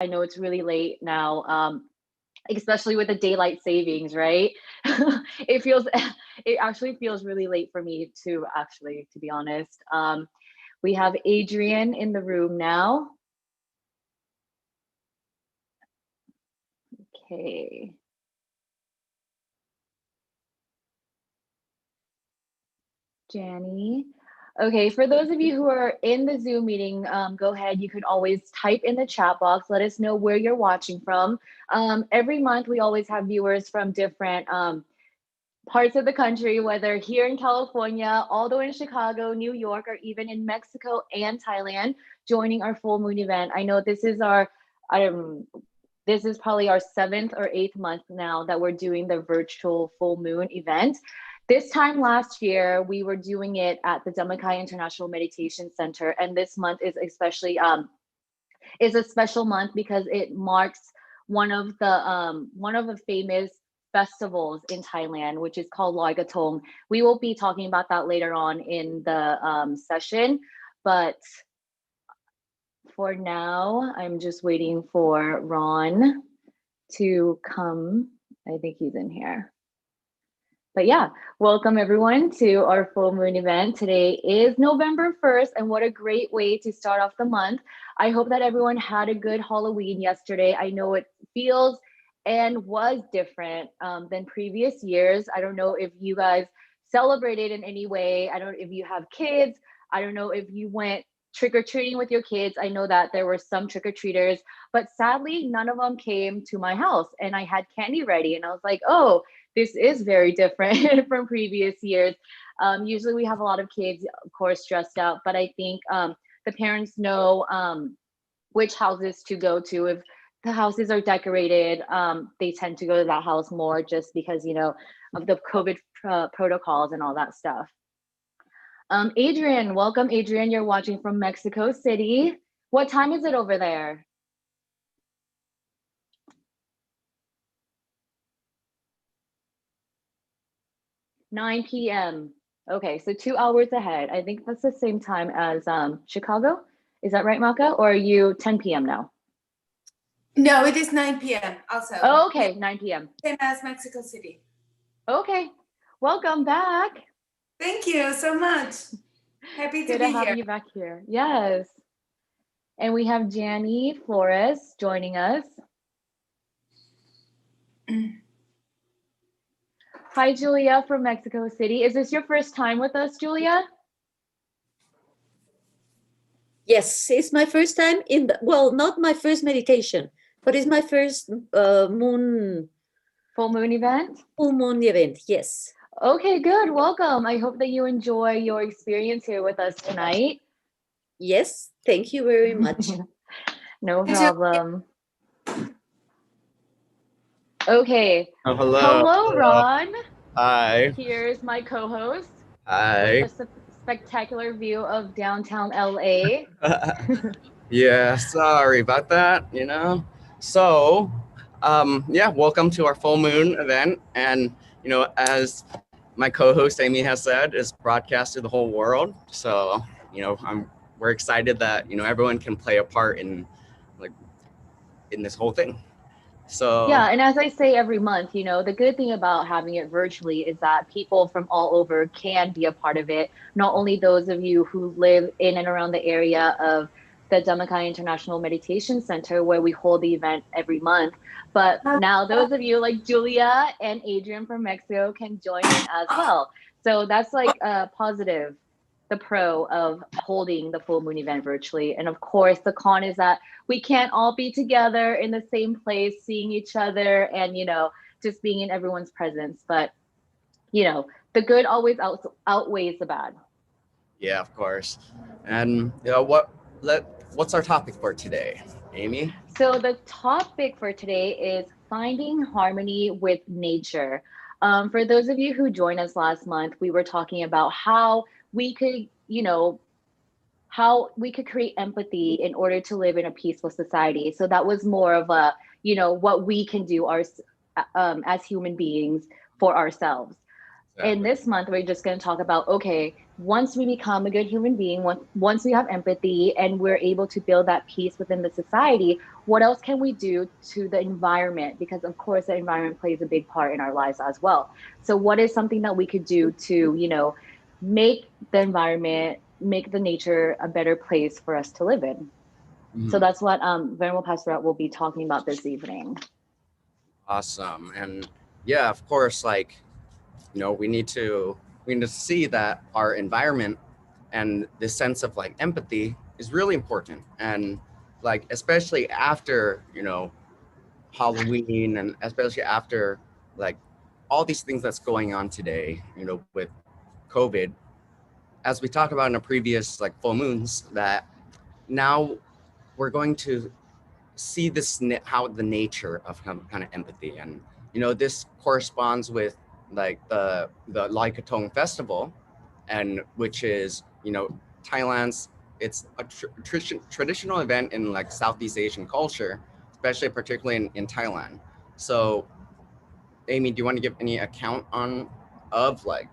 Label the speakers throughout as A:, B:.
A: I know it's really late now, especially with the daylight savings, right? it feels, it actually feels really late for me too, actually, to be honest. We have Adrian in the room now. Okay. Janny. Okay, for those of you who are in the Zoom meeting, go ahead. You can always type in the chat box. Let us know where you're watching from. Every month, we always have viewers from different parts of the country, whether here in California, all the way in Chicago, New York, or even in Mexico and Thailand, joining our full moon event. I know this is this is probably our 7th or 8th month now that we're doing the virtual full moon event. This time last year, we were doing it at the Dhammakaya International Meditation Center, and this month is a special month because it marks one of the famous festivals in Thailand, which is called Loi Krathong. We will be talking about that later on in the session, but for now, I'm just waiting for Ron to come. I think he's in here. But yeah, welcome everyone to our full moon event. Today is November 1st, and what a great way to start off the month. I hope that everyone had a good Halloween yesterday. I know it feels and was different than previous years. I don't know if you guys celebrated in any way. I don't know if you have kids. I don't know if you went trick-or-treating with your kids. I know that there were some trick-or-treaters, but sadly, none of them came to my house, and I had candy ready, and I was like, oh, this is very different from previous years. Usually we have a lot of kids, of course, dressed up, but I think the parents know which houses to go to. If the houses are decorated, they tend to go to that house more just because, you know, of the COVID protocols and all that stuff. Adrian, welcome, Adrian. You're watching from Mexico City. What time is it over there? 9 p.m. Okay, so 2 hours ahead. I think that's the same time as Chicago. Is that right, Maka? Or are you 10 p.m. now?
B: No, it is 9 p.m. also.
A: Oh, okay, 9 p.m.
B: Same as Mexico City.
A: Okay, welcome back.
B: Thank you so much. Happy to
A: Good
B: be
A: to have
B: here.
A: you back here. Yes. And we have Janny Flores joining us. Hi, Julia from Mexico City. Is this your first time with us, Julia?
C: Yes, it's my first time in the, well, not my first meditation, but it's my first
A: full moon event?
C: Full moon event, yes.
A: Okay, good. Welcome. I hope that you enjoy your experience here with us tonight.
C: Yes, thank you very much.
A: No problem. Okay.
D: Oh, hello.
A: Hello, Ron.
D: Hi.
A: Here's my co-host.
D: Hi.
A: With a spectacular view of downtown LA.
D: Yeah, sorry about that, you know. So, yeah, welcome to our full moon event. And, you know, as my co-host Amy has said, it's broadcast to the whole world. So, you know, we're excited that, you know, everyone can play a part in this whole thing. So
A: yeah, and as I say every month, you know, the good thing about having it virtually is that people from all over can be a part of it. Not only those of you who live in and around the area of the Dhammakaya International Meditation Center, where we hold the event every month, but now those of you like Julia and Adrian from Mexico can join in as well. So that's like a positive, the pro of holding the full moon event virtually. And of course, the con is that we can't all be together in the same place, seeing each other and, you know, just being in everyone's presence. But, you know, the good always outweighs the bad.
D: Yeah, of course. And you know, what's our topic for today, Amy?
A: So the topic for today is finding harmony with nature. For those of you who joined us last month, we were talking about how we could, you know, how we could create empathy in order to live in a peaceful society. So that was more of a, you know, what we can do as human beings for ourselves. Exactly. And this month, we're just going to talk about, okay, once we become a good human being, once we have empathy and we're able to build that peace within the society, what else can we do to the environment? Because of course the environment plays a big part in our lives as well. So what is something that we could do to, make the environment, make the nature a better place for us to live in? So that's what Venerable Pastor will be talking about this evening.
D: Awesome. And yeah, of course, like, we need to see that our environment and this sense of like empathy is really important. And like, especially after, Halloween, and especially after like all these things that's going on today, with COVID, as we talked about in a previous like full moons, that now we're going to see this how the nature of kind of empathy. And this corresponds with like the Lai Katong festival, and which is Thailand's, it's a traditional event in like Southeast Asian culture, especially particularly in Thailand. So Amy, do you want to give any account of like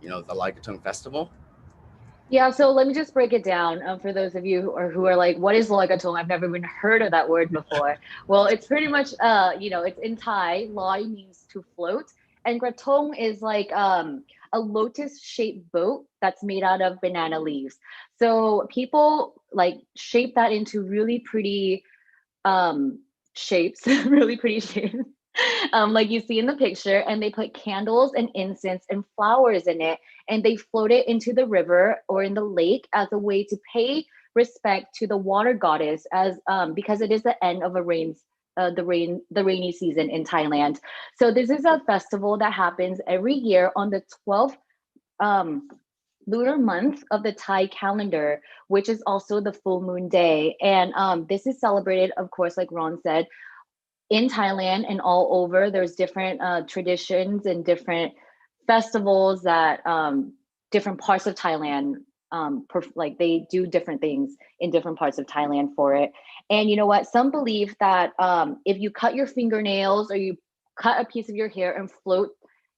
D: the Lai Katong festival?
A: Yeah, so let me just break it down for those of you who are like, what is loigatong? I've never even heard of that word before. Well, it's pretty much, it's in Thai. Loi means to float, and gratong is like a lotus-shaped boat that's made out of banana leaves. So people like shape that into really pretty shapes, really pretty shapes. Like you see in the picture, and they put candles and incense and flowers in it, and they float it into the river or in the lake as a way to pay respect to the water goddess, as because it is the end of the rainy season in Thailand. So this is a festival that happens every year on the 12th lunar month of the Thai calendar, which is also the full moon day. And this is celebrated, of course, like Ron said, in Thailand and all over. There's different traditions and different festivals that different parts of Thailand, like they do different things in different parts of Thailand for it. And you know what? Some believe that if you cut your fingernails or you cut a piece of your hair and float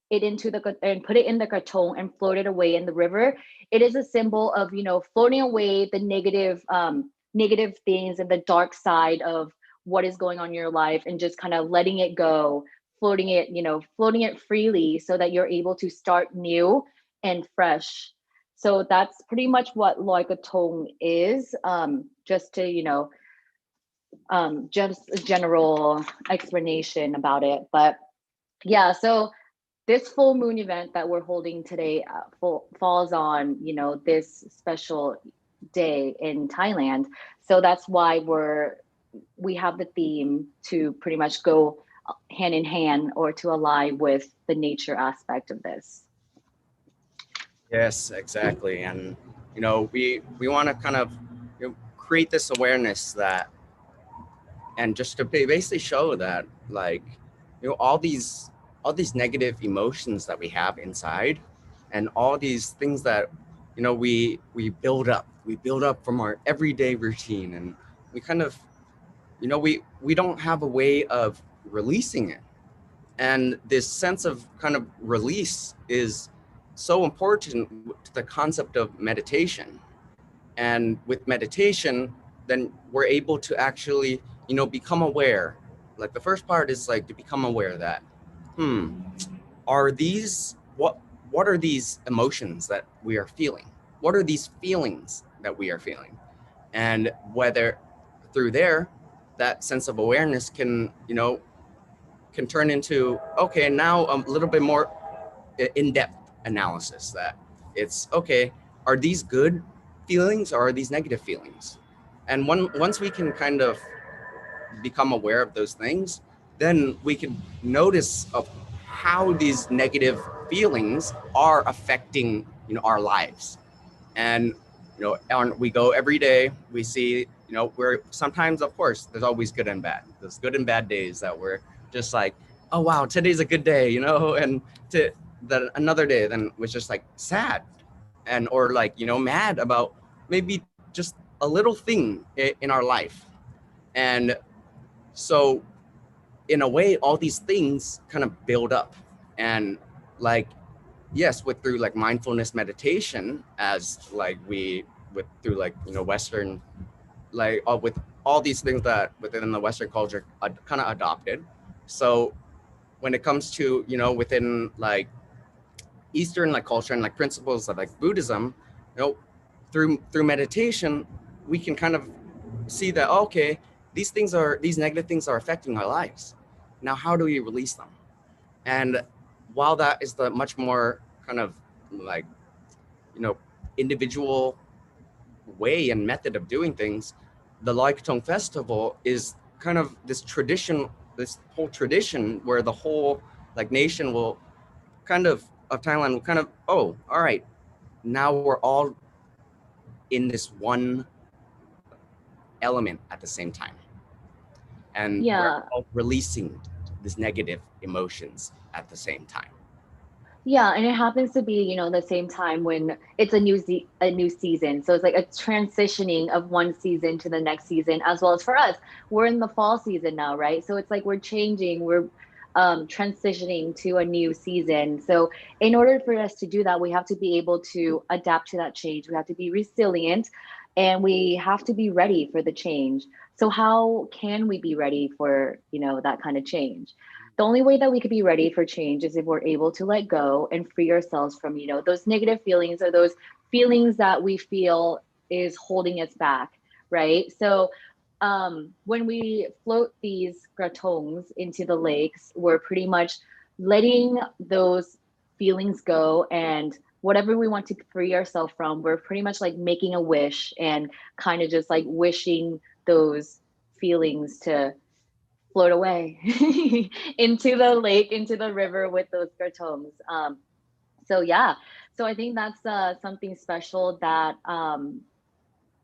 A: it and put it in the gratong and float it away in the river, it is a symbol of floating away the negative things and the dark side of what is going on in your life, and just kind of letting it go, floating it freely, so that you're able to start new and fresh. So that's pretty much what Loi Katong is, just to just a general explanation about it. But yeah, so this full moon event that we're holding today falls on this special day in Thailand. So that's why we have the theme to pretty much go hand in hand, or to align with the nature aspect of this.
D: Yes, exactly. And we want to kind of create this awareness that, and just to basically show that like all these negative emotions that we have inside, and all these things that we build up from our everyday routine, and we kind of we don't have a way of releasing it. And this sense of kind of release is so important to the concept of meditation. And with meditation, then we're able to actually become aware. Like the first part is like to become aware that are these what are these emotions that we are feeling, what are these feelings that we are feeling, and whether through there that sense of awareness can can turn into, okay, now a little bit more in-depth analysis, that it's okay, are these good feelings or are these negative feelings? And once we can kind of become aware of those things, then we can notice of how these negative feelings are affecting our lives. And we go every day, we see we're sometimes, of course, there's always good and bad. There's good and bad days that we're just like, oh wow, today's a good day, and then another day then was just like sad, and or like mad about maybe just a little thing in our life. And so in a way, all these things kind of build up, and like yes, with through like mindfulness meditation, as like we with through like, you know, Western, like with all these things that within the Western culture kind of adopted. So when it comes to, you know, within like Eastern like culture and like principles of like Buddhism, you know, through meditation, we can kind of see that, okay, these negative things are affecting our lives. Now, how do we release them? And while that is the much more kind of like, you know, individual way and method of doing things, the Loy Krathong festival is kind of this tradition, this whole tradition where the whole like nation will kind of Thailand will kind of, oh, all right, now we're all in this one element at the same time. And we're
A: Yeah.
D: all releasing these negative emotions at the same time.
A: Yeah, and it happens to be, you know, the same time when it's a new season. So it's like a transitioning of one season to the next season, as well as for us. We're in the fall season now, right? So it's like we're changing, we're transitioning to a new season. So in order for us to do that, we have to be able to adapt to that change. We have to be resilient, and we have to be ready for the change. So how can we be ready for, you know, that kind of change? The only way that we could be ready for change is if we're able to let go and free ourselves from, you know, those negative feelings or those feelings that we feel is holding us back, right? So when we float these kratongs into the lakes, we're pretty much letting those feelings go, and whatever we want to free ourselves from, we're pretty much like making a wish and kind of just like wishing those feelings to float away into the lake, into the river with those kratongs. So yeah, so I think that's something special that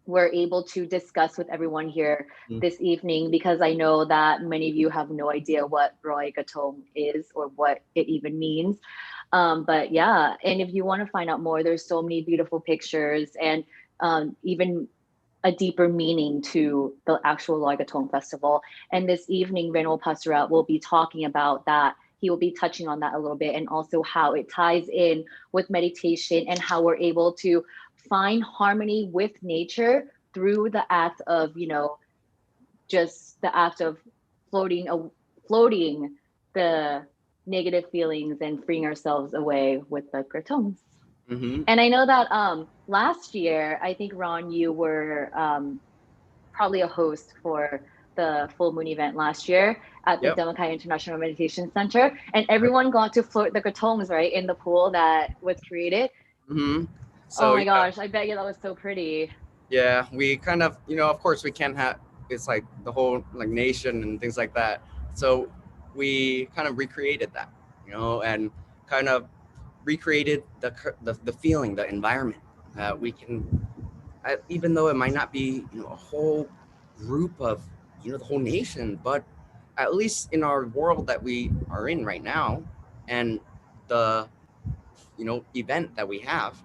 A: we're able to discuss with everyone here this evening, because I know that many of you have no idea what Roy Gatong is or what it even means. But yeah, and if you want to find out more, there's so many beautiful pictures and even a deeper meaning to the actual Loy Krathong festival. And this evening, Venerable Pasura will be talking about that. He will be touching on that a little bit, and also how it ties in with meditation and how we're able to find harmony with nature through the act of, you know, just the act of floating the negative feelings and freeing ourselves away with the kratongs.
D: Mm-hmm.
A: And I know that last year, I think, Ron, you were probably a host for the full moon event last year at the
D: Yep.
A: Dhammakaya International Meditation Center, and everyone got to float the kratongs, right, in the pool that was created.
D: Mm-hmm.
A: Oh
D: So
A: my gosh, I bet you that was so pretty.
D: yeah, we kind of, you know, of course we can't have, it's like the whole like nation and things like that. So we kind of recreated that, you know, and kind of recreated the feeling, the environment that we can, even though it might not be, you know, a whole group of, you know, the whole nation, but at least in our world that we are in right now, and the, you know, event that we have,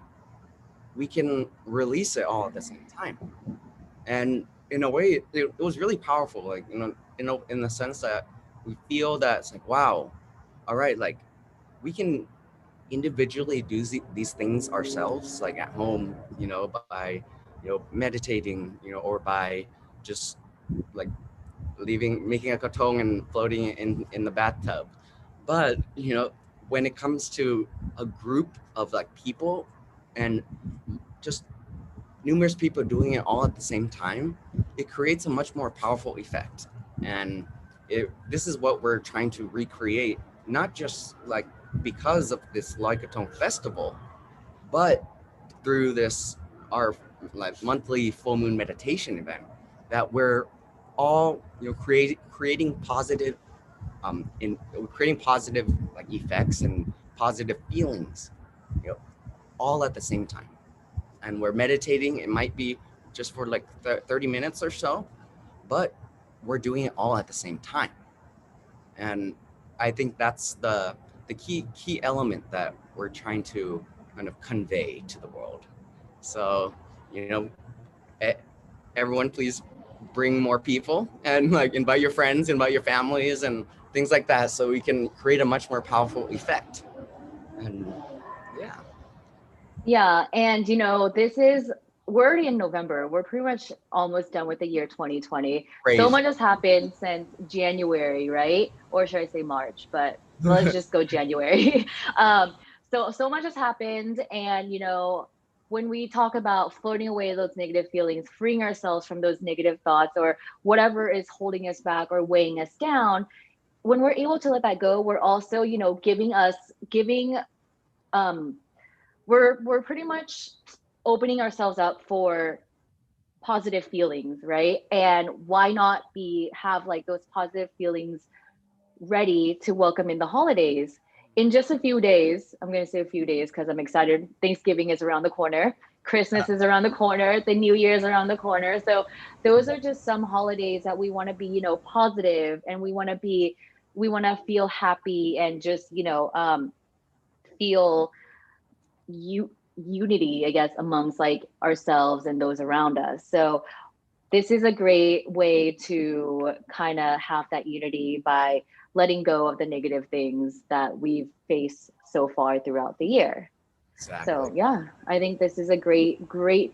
D: we can release it all at the same time. And in a way, it was really powerful, like, you know, in the sense that we feel that it's like, wow, all right, like we can individually do these things ourselves, like at home, you know, by, you know, meditating, you know, or by just like making a katong and floating in the bathtub. But, you know, when it comes to a group of like people and just numerous people doing it all at the same time, it creates a much more powerful effect. And this is what we're trying to recreate, not just like because of this Loy Krathong festival, but through this our like monthly full moon meditation event, that we're all, you know, creating positive creating positive like effects and positive feelings, you know, all at the same time. And we're meditating, it might be just for like 30 minutes or so, but we're doing it all at the same time. And I think that's the key element that we're trying to kind of convey to the world. So, you know, everyone please bring more people and like invite your friends, invite your families and things like that, so we can create a much more powerful effect. And
A: Yeah, and we're already in November. We're pretty much almost done with the year 2020. So
D: Crazy.
A: much has happened since January, right? Or should I say March? But let's just go January. So much has happened, and when we talk about floating away those negative feelings, freeing ourselves from those negative thoughts or whatever is holding us back or weighing us down, when we're able to let that go, we're also, giving um we're pretty much opening ourselves up for positive feelings, right? And why not be have like those positive feelings ready to welcome in the holidays? In just a few days, I'm going to say a few days because I'm excited. Thanksgiving is around the corner. Christmas is around the corner. The New Year is around the corner. So those are just some holidays that we want to be, positive, and we want to feel happy and just, feel unity, I guess, amongst like ourselves and those around us. So this is a great way to kind of have that unity by letting go of the negative things that we've faced so far throughout the year.
D: Exactly.
A: So yeah, I think this is a great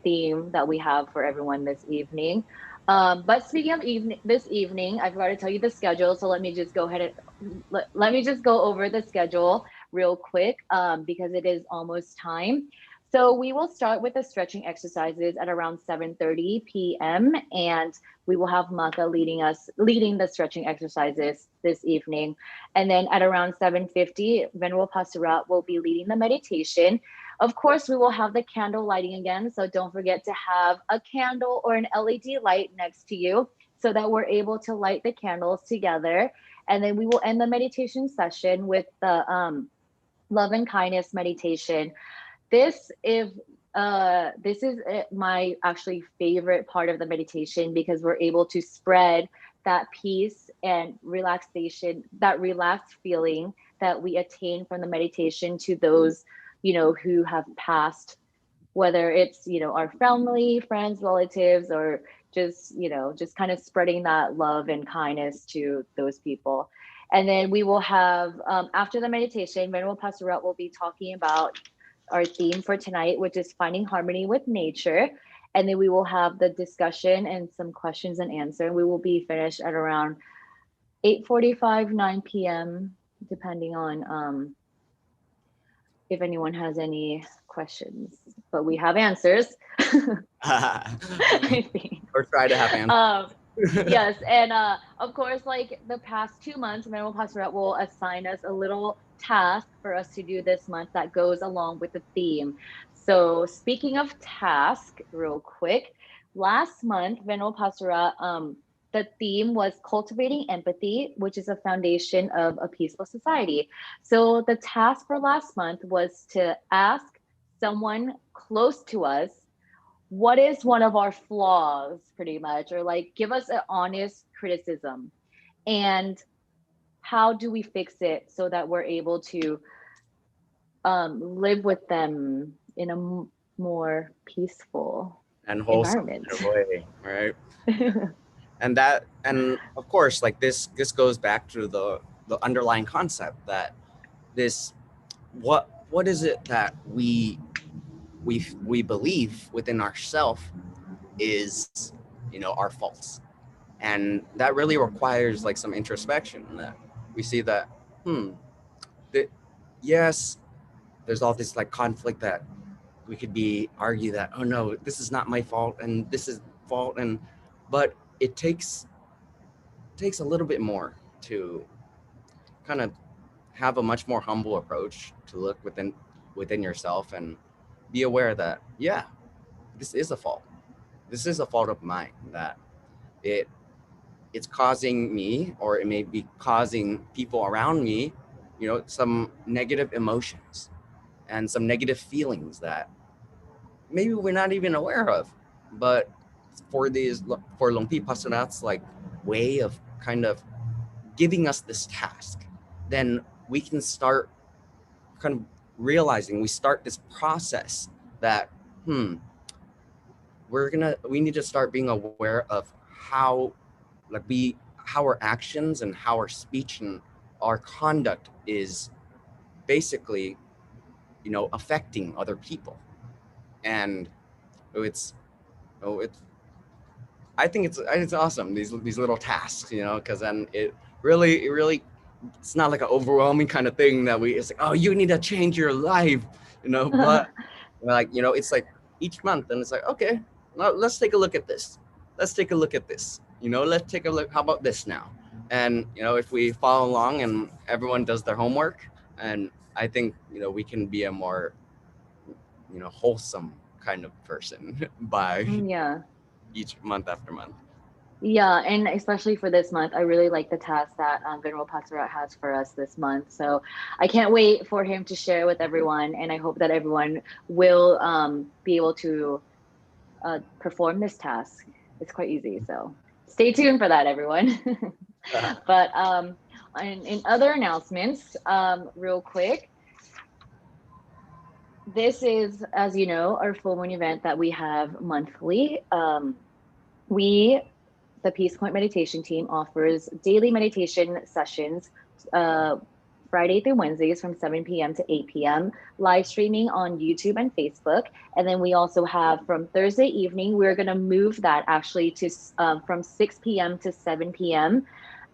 A: theme that we have for everyone this evening. But speaking of this evening, I forgot to tell you the schedule. So let me just go ahead and let me just go over the schedule real quick, because it is almost time. So we will start with the stretching exercises at around 7:30 p.m. and we will have Maka leading the stretching exercises this evening. And then at around 7:50, Venerable Pasura will be leading the meditation. Of course, we will have the candle lighting again, so don't forget to have a candle or an LED light next to you so that we're able to light the candles together. And then we will end the meditation session with the love and kindness meditation. This is my actually favorite part of the meditation because we're able to spread that peace and relaxation, that relaxed feeling that we attain from the meditation to those, who have passed, whether it's, our family, friends, relatives, or just kind of spreading that love and kindness to those people. And then we will have, after the meditation, Venerable Pastorat will be talking about our theme for tonight, which is finding harmony with nature. And then we will have the discussion and some questions and answer. We will be finished at around 8:45, 9 p.m., depending on if anyone has any questions. But we have answers, I think.
D: Or try to have answers.
A: Yes, and of course, like the past 2 months, Venerable Pastorat will assign us a little task for us to do this month that goes along with the theme. So speaking of task, real quick, last month, Venerable Pastorat, the theme was cultivating empathy, which is a foundation of a peaceful society. So the task for last month was to ask someone close to us what is one of our flaws, pretty much, or like give us an honest criticism, and how do we fix it so that we're able to live with them in a more peaceful
D: And wholesome
A: environment.
D: in a way, right? And of course, like this goes back to the underlying concept that this what is it that we believe within ourselves is, our faults. And that really requires like some introspection, that we see that that yes, there's all this like conflict that we could be argue that, oh no, this is not my fault and this is fault, and but it takes a little bit more to kind of have a much more humble approach to look within yourself and be aware that, yeah, this is a fault. This is a fault of mine, that it's causing me, or it may be causing people around me, some negative emotions and some negative feelings that maybe we're not even aware of. But for Longpi Pastorat's like way of kind of giving us this task, then we can start kind of realizing, we start this process that we need to start being aware of how how our actions and how our speech and our conduct is basically affecting other people. and it's it's I think it's awesome, these little tasks, because then it really it's not like an overwhelming kind of thing that it's like, oh, you need to change your life, but like, it's like each month, and it's like, okay, now let's take a look at this. Let's take a look at this. Let's take a look. How about this now? And if we follow along and everyone does their homework, and I think we can be a more wholesome kind of person by
A: Yeah.
D: each month after month.
A: Yeah, and especially for this month, I really like the task that Venerable Pasura has for us this month. So I can't wait for him to share with everyone, and I hope that everyone will be able to perform this task. It's quite easy, so stay tuned for that, everyone. But in other announcements, real quick, this is, as you know, our full moon event that we have monthly. The Peace Point meditation team offers daily meditation sessions Friday through Wednesdays from 7 p.m. to 8 p.m, live streaming on YouTube and Facebook. And then we also have from Thursday evening, we're going to move that actually to from 6 p.m. to 7 p.m.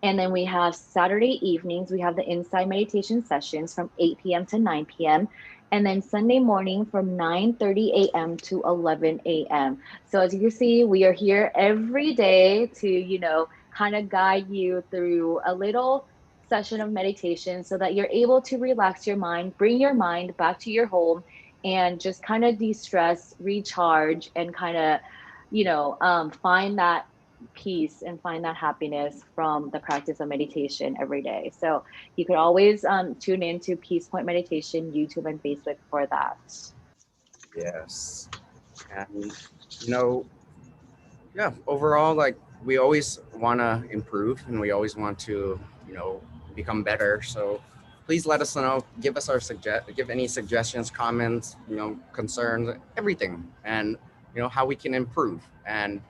A: And then we have Saturday evenings, we have the inside meditation sessions from 8 p.m. to 9 p.m. And then Sunday morning from 9:30 a.m. to 11 a.m. So as you can see, we are here every day to, kind of guide you through a little session of meditation so that you're able to relax your mind, bring your mind back to your home, and just kind of de-stress, recharge, and kind of, find that peace and find that happiness from the practice of meditation every day. So you could always tune in to Peace Point Meditation, YouTube and Facebook for that.
D: Yes. And yeah, overall, like, we always want to improve, and we always want to become better. So please let us know, give any suggestions, comments, concerns, everything, and how we can improve. And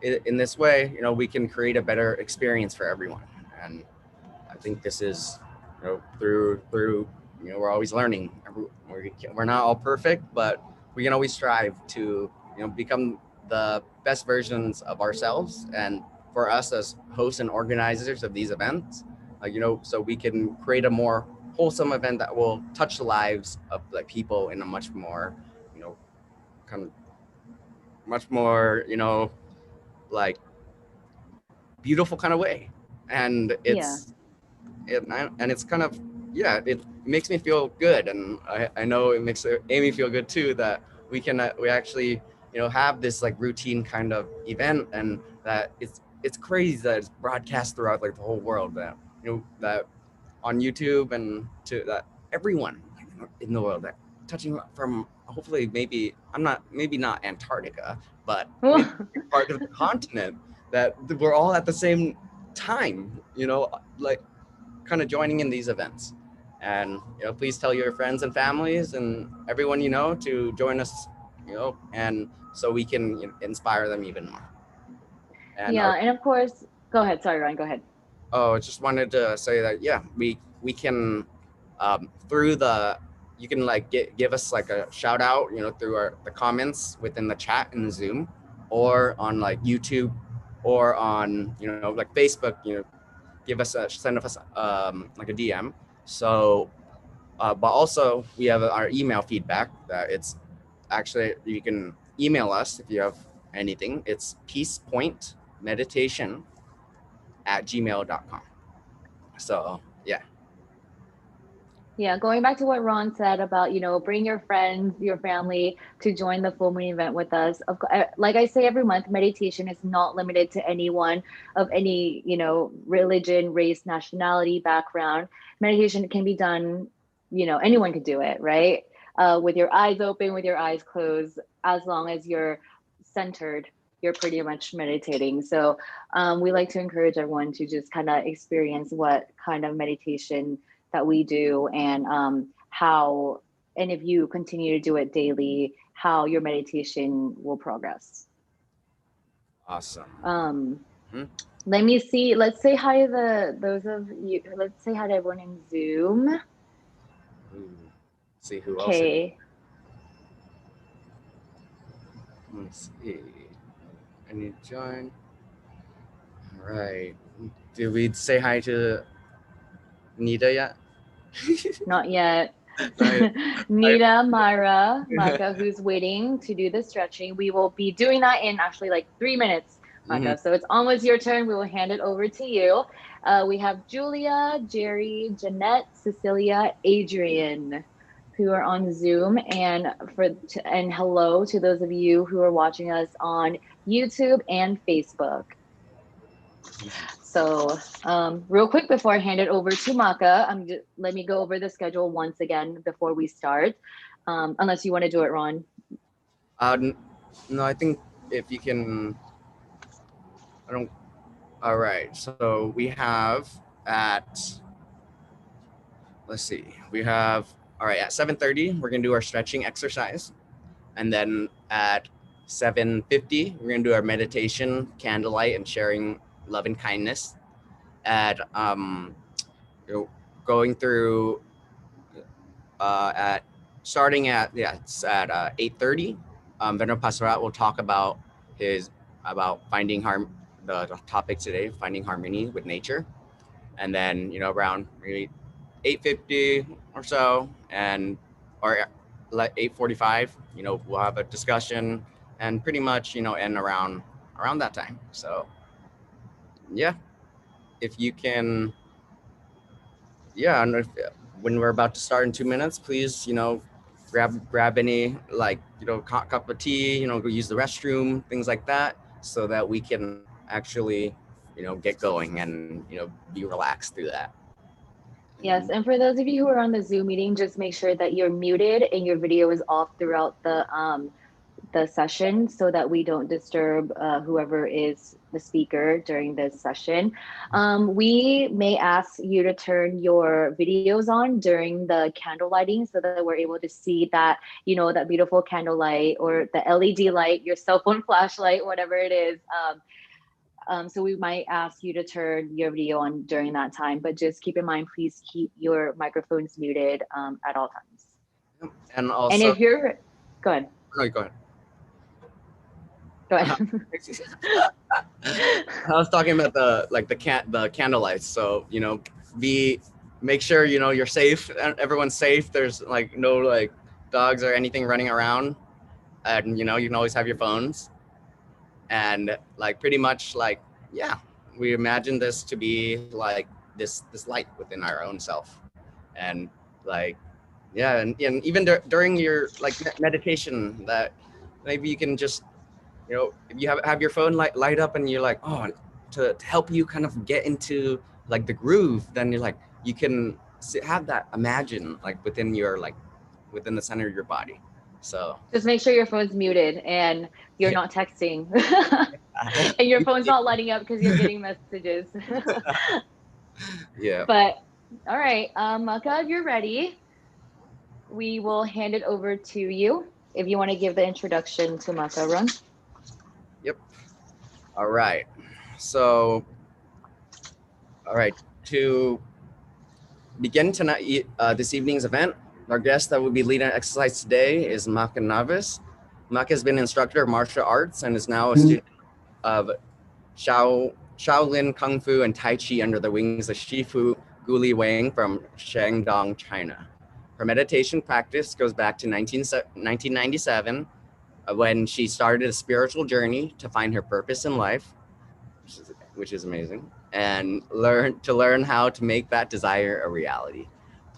D: in this way, we can create a better experience for everyone. And I think this is through we're always learning. We're not all perfect, but we can always strive to become the best versions of ourselves. And for us as hosts and organizers of these events, so we can create a more wholesome event that will touch the lives of like people in a much more kind of much more like beautiful kind of way. And
A: Yeah.
D: it's kind of, yeah, it makes me feel good, and I know it makes Amy feel good too, that we actually have this like routine kind of event, and that it's crazy that it's broadcast throughout like the whole world, that that on YouTube, and to that everyone in the world, that touching from, hopefully, maybe not Antarctica, but maybe part of the continent, that we're all at the same time, like kind of joining in these events. And please tell your friends and families and everyone to join us, and so we can inspire them even more. And
A: Yeah, and of course, go ahead. Sorry, Ryan, go ahead.
D: I just wanted to say that, yeah, we can through the, you can like give us like a shout out through the comments within the chat in Zoom, or on like YouTube, or on like Facebook, send us like a DM. So but also we have our email feedback, that it's actually, you can email us if you have anything. It's peacepointmeditation@gmail.com. So yeah.
A: Yeah, going back to what Ron said about, bring your friends, your family to join the full moon event with us. Like I say every month, meditation is not limited to anyone of any, religion, race, nationality, background. Meditation can be done, anyone could do it, right? With your eyes open, with your eyes closed, as long as you're centered, you're pretty much meditating. So we like to encourage everyone to just kind of experience what kind of meditation that we do, and how, and if you continue to do it daily, how your meditation will progress.
D: Awesome.
A: Let me see. Let's say hi to let's say hi to everyone in Zoom.
D: Ooh, see who else.
A: Okay.
D: Let's see. I need to join. All right. Did we say hi to Nita yet?
A: Not yet.
D: Not yet.
A: Nita, Myra, Maka, who's waiting to do the stretching. We will be doing that in actually like 3 minutes, Maka.
D: Mhm.
A: So it's almost your turn. We will hand it over to you. We have Julia, Jerry, Jeanette, Cecilia, Adrian, who are on Zoom, and hello to those of you who are watching us on YouTube and Facebook. So real quick before I hand it over to Maka, let me go over the schedule once again before we start, unless you want to do it, Ron.
D: No, I think if you can, I don't. All right. So we have at, let's see, we have, all right, at 7:30, we're going to do our stretching exercise. And then at 7:50, we're going to do our meditation, candlelight, and sharing love and kindness. At, going through, at starting at, it's at 8:30, Venerable Pasura will talk about finding the topic today, finding harmony with nature. And then, around maybe 8:50 or so, or like 8:45, we'll have a discussion and pretty much, end around that time. So yeah, if you can, yeah, and when we're about to start in 2 minutes, please, grab any, like, cup of tea, go use the restroom, things like that, so that we can actually, get going and, be relaxed through that.
A: Yes, and for those of you who are on the Zoom meeting, just make sure that you're muted and your video is off throughout the session so that we don't disturb whoever is the speaker during this session. We may ask you to turn your videos on during the candle lighting so that we're able to see that, that beautiful candlelight or the LED light, your cell phone flashlight, whatever it is. So we might ask you to turn your video on during that time, but just keep in mind, please keep your microphones muted at all times.
D: And also,
A: And if you're, go ahead.
D: No, go ahead.
A: Go ahead.
D: I was talking about the candlelights. So, make sure, you're safe, everyone's safe. There's like no like dogs or anything running around. And, you can always have your phones. And like pretty much like, yeah, we imagine this to be like this light within our own self. And like, yeah, and even during your like meditation, that maybe you can just, if you have your phone light up and you're like, oh, to help you kind of get into like the groove, then you're like, you can have that imagine like within the center of your body. So
A: just make sure your phone's muted and you're not texting and your phone's not lighting up because you're getting messages.
D: Yeah.
A: But all right, Maka, if you're ready, we will hand it over to you. If you want to give the introduction to Maka, Ron.
D: Yep. All right. So, all right, to begin tonight, this evening's event, our guest that will be leading our exercise today is Maka Navis. Maka has been an instructor of martial arts and is now a student of Shaolin Kung Fu and Tai Chi under the wings of Shifu Guli Wang from Shandong, China. Her meditation practice goes back to 1997, when she started a spiritual journey to find her purpose in life, which is amazing, and learn how to make that desire a reality.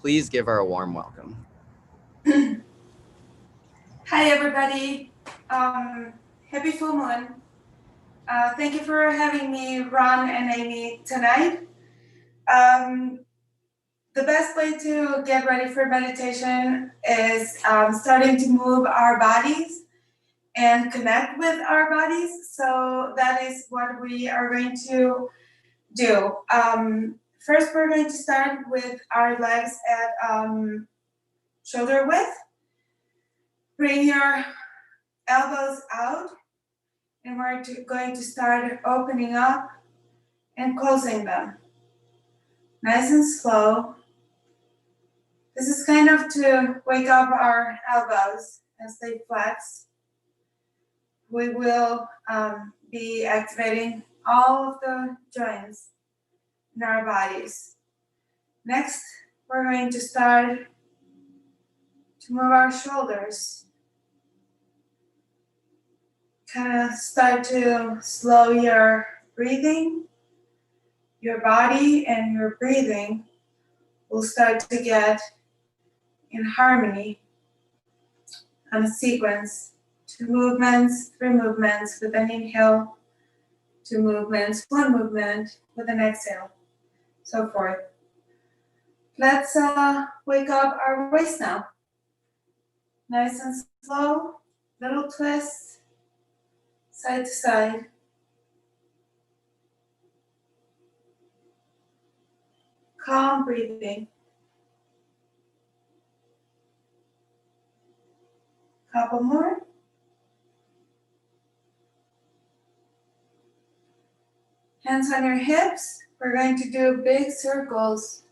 D: Please give her a warm welcome.
B: Hi, everybody. Happy full moon. Thank you for having me, Ron and Amy, tonight. The best way to get ready for meditation is starting to move our bodies and connect with our bodies. So that is what we are going to do. First, we're going to start with our legs at shoulder width. Bring your elbows out, and we're going to start opening up and closing them. Nice and slow. This is kind of to wake up our elbows as they flex. we will be activating all of the joints in our bodies. Next, we're going to start to move our shoulders. Kind of start to slow your breathing. Your body and your breathing will start to get in harmony on a sequence. 2 movements, 3 movements with an inhale, 2 movements, 1 movement with an exhale, so forth. Let's wake up our waist now. Nice and slow, little twists, side to side. Calm breathing. Couple more. Hands on your hips. We're going to do big circles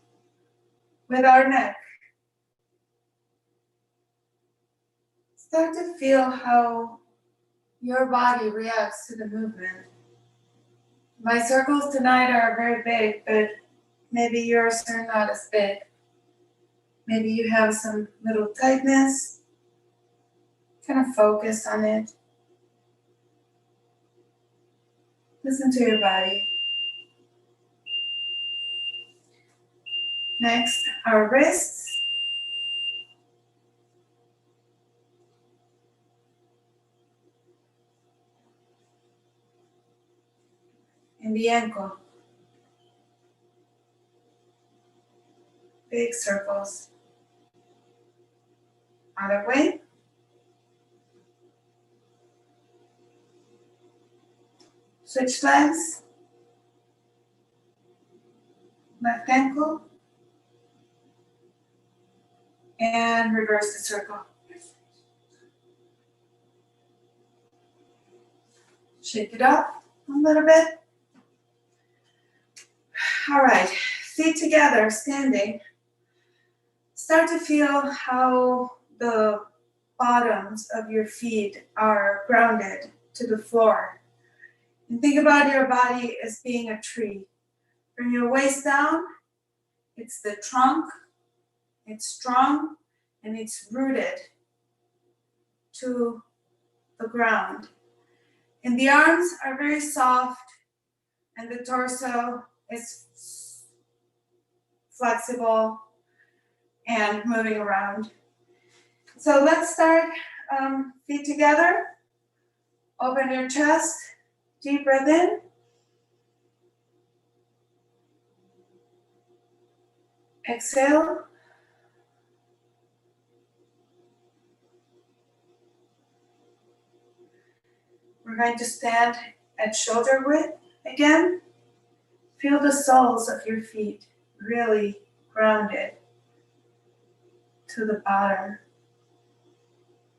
B: with our neck. Start to feel how your body reacts to the movement. My circles tonight are very big, but maybe yours are not as big. Maybe you have some little tightness. Kind of focus on it. Listen to your body. Next, our wrists. And the ankle. Big circles. Other way. Switch legs. Left ankle. And reverse the circle. Shake it up a little bit. All right, feet together, standing. Start to feel how the bottoms of your feet are grounded to the floor. And think about your body as being a tree. From your waist down, it's the trunk, it's strong, and it's rooted to the ground. And the arms are very soft, and the torso is flexible and moving around. So let's start feet together. Open your chest, deep breath in. Exhale. We're going to stand at shoulder width again. Feel the soles of your feet really grounded to the bottom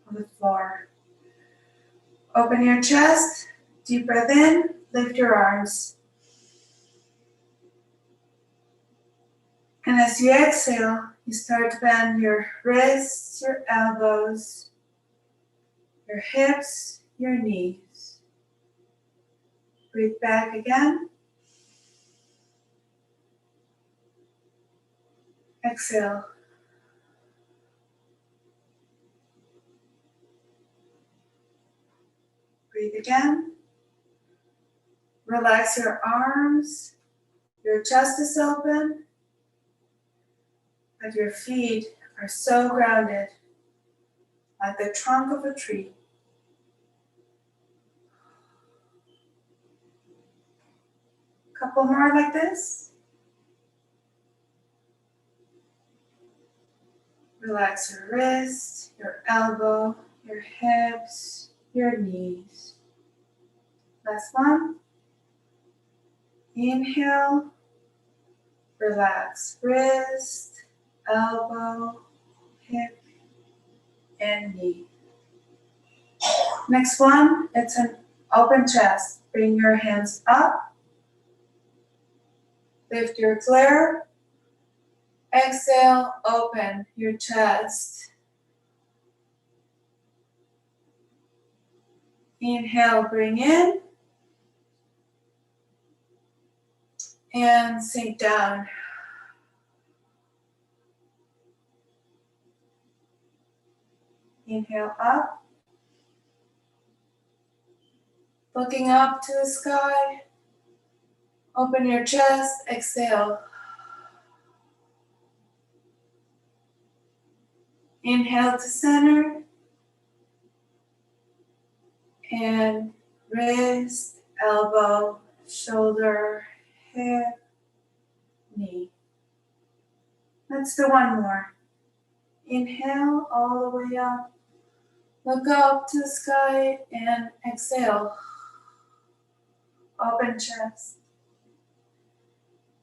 B: of the floor. Open your chest, deep breath in, lift your arms. And as you exhale, you start to bend your wrists, your elbows, your hips, your knees. Breathe back again. Exhale. Breathe again. Relax your arms. Your chest is open, but your feet are so grounded, like the trunk of a tree. Couple more like this. Relax your wrist, your elbow, your hips, your knees. Last one. Inhale. Relax wrist, elbow, hip, and knee. Next one, it's an open chest. Bring your hands up. Lift your clear. Exhale, open your chest. Inhale, bring in. And sink down. Inhale up. Looking up to the sky. Open your chest, exhale. Inhale to center. And wrist, elbow, shoulder, hip, knee. Let's do one more. Inhale all the way up. Look up to the sky and exhale. Open chest.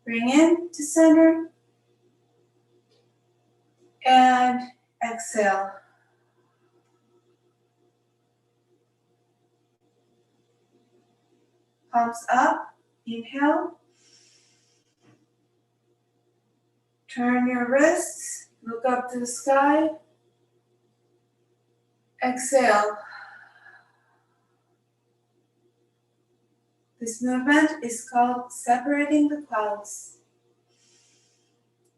B: Bring in to center. And exhale. Palms up. Inhale. Turn your wrists. Look up to the sky. Exhale. This movement is called separating the clouds.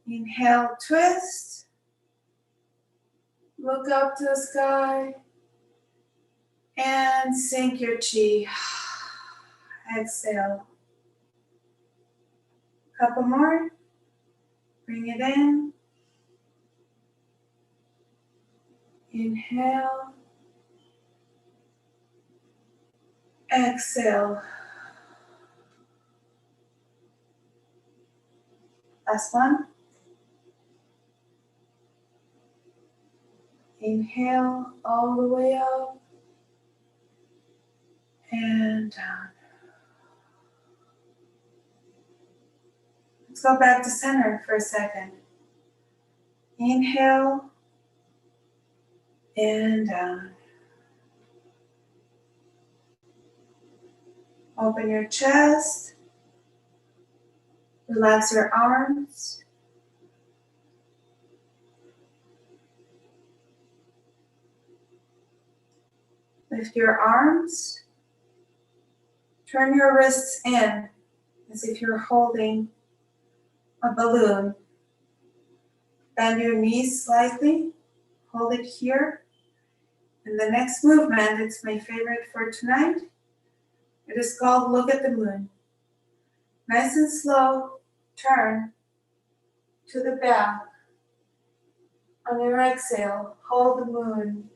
B: Inhale, twist. Look up to the sky. And sink your chi. Exhale. Couple more. Bring it in. Inhale. Exhale. Last one. Inhale all the way up and down. Let's go back to center for a second. Inhale and down. Open your chest. Relax your arms. Lift your arms. Turn your wrists in as if you're holding a balloon. Bend your knees slightly. Hold it here. And the next movement, it's my favorite for tonight. It is called Look at the Moon. Nice and slow, turn to the back. On your exhale, hold the moon.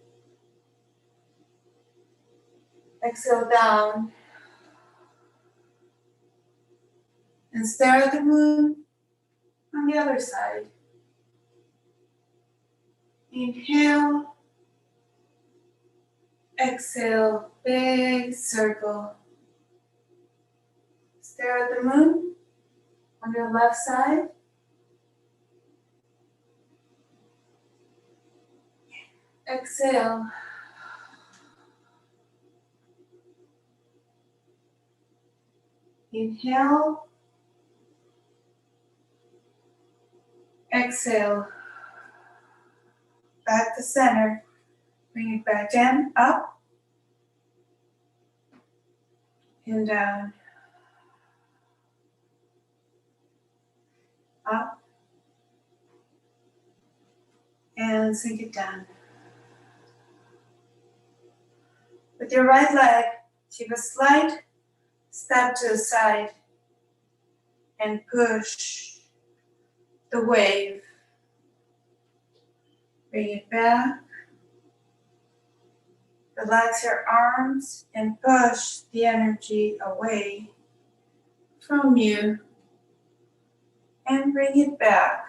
B: Exhale down. And stare at the moon on the other side. Inhale. Exhale, big circle. Stare at the moon on your left side. Exhale. Inhale. Exhale. Back to center. Bring it back in, up and down. Up and sink it down. With your right leg, take a slight step to the side and push the wave. Bring it back. Relax your arms and push the energy away from you and bring it back.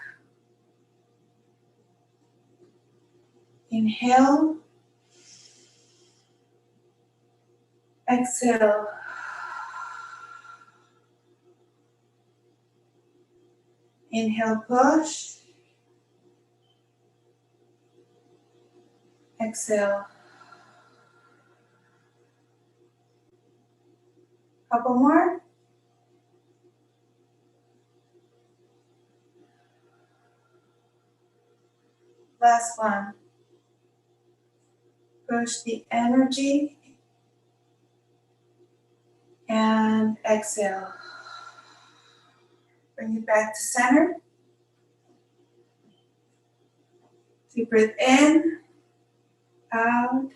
B: Inhale. Exhale. Inhale, push. Exhale. Couple more. Last one. Push the energy And exhale. Bring it back to center. Deep breath in, out.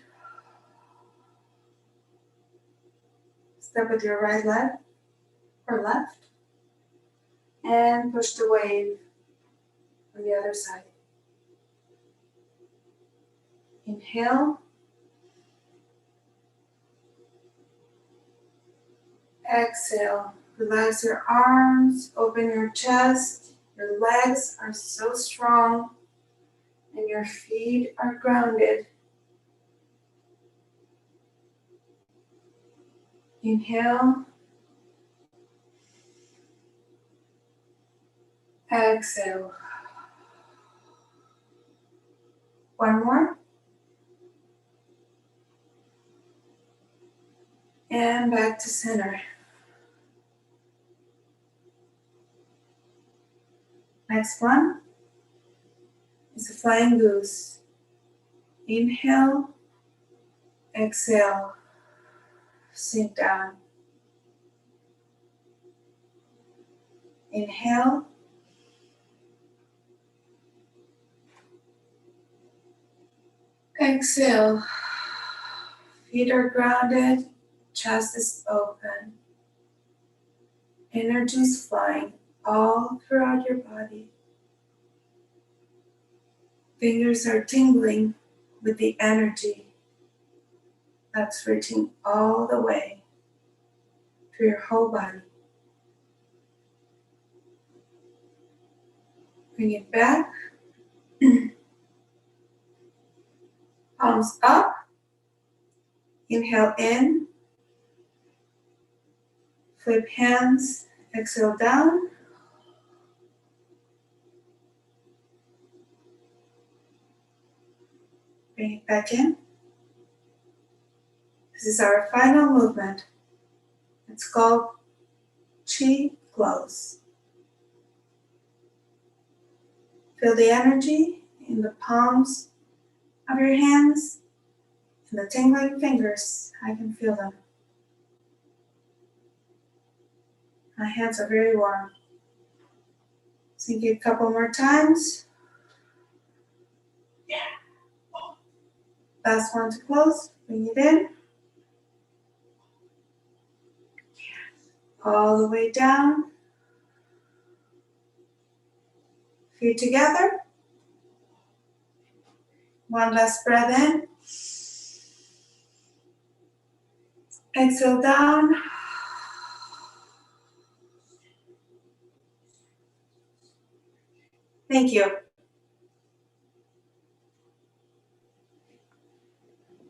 B: Step with your right leg or left. And push the wave on the other side. Inhale. Exhale. Relax your arms, open your chest. Your legs are so strong and your feet are grounded. Inhale. Exhale. One more. And back to center. Next one is a flying goose. Inhale, exhale, sink down. Inhale, exhale. Feet are grounded, chest is open. Energy is flying all throughout your body. Fingers are tingling with the energy that's reaching all the way through your whole body. Bring it back. Palms up. Inhale in. Flip hands. Exhale down. Bring it back in. This is our final movement. It's called Chi Close. Feel the energy in the palms of your hands and the tingling fingers. I can feel them. My hands are very warm. Sink it a couple more times. Yeah. Last one to close. Bring it in. All the way down. Feet together. One last breath in. Exhale down. Thank you.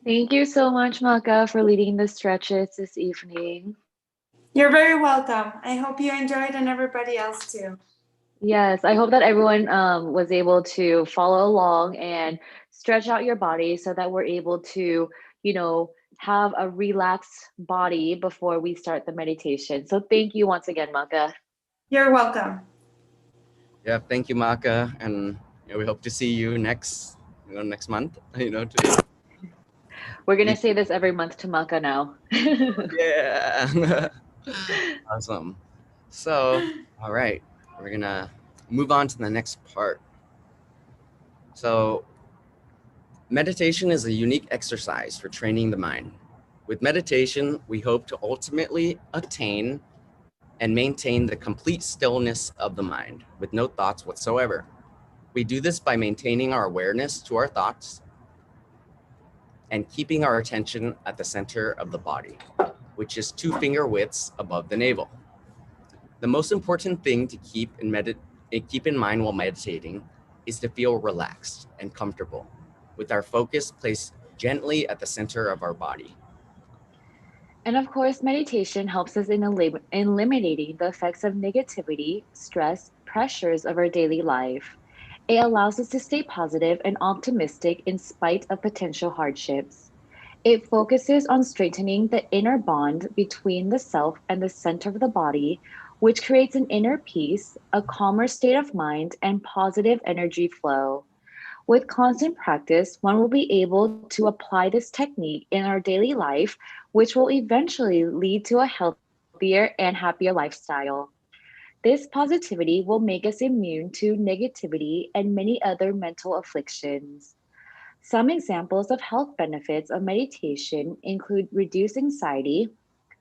A: Thank you so much, Maka, for leading the stretches this evening.
B: You're very welcome. I hope you enjoyed and everybody else too.
A: Yes, I hope that everyone was able to follow along and stretch out your body so that we're able to, have a relaxed body before we start the meditation. So thank you once again, Maka.
B: You're welcome.
D: Yeah, thank you, Maka, and we hope to see you next month.
A: We're gonna say this every month to Maka now.
D: Yeah. Awesome. So, all right, we're gonna move on to the next part. So, meditation is a unique exercise for training the mind. With meditation, we hope to ultimately attain and maintain the complete stillness of the mind with no thoughts whatsoever. We do this by maintaining our awareness to our thoughts and keeping our attention at the center of the body, which is 2 finger widths above the navel. The most important thing to keep in mind while meditating is to feel relaxed and comfortable, with our focus placed gently at the center of our body.
A: And of course, meditation helps us in eliminating the effects of negativity, stress, pressures of our daily life. It allows us to stay positive and optimistic in spite of potential hardships. It focuses on strengthening the inner bond between the self and the center of the body, which creates an inner peace, a calmer state of mind, and positive energy flow. With constant practice, one will be able to apply this technique in our daily life, which will eventually lead to a healthy healthier and happier lifestyle. This positivity will make us immune to negativity and many other mental afflictions. Some examples of health benefits of meditation include reduced anxiety,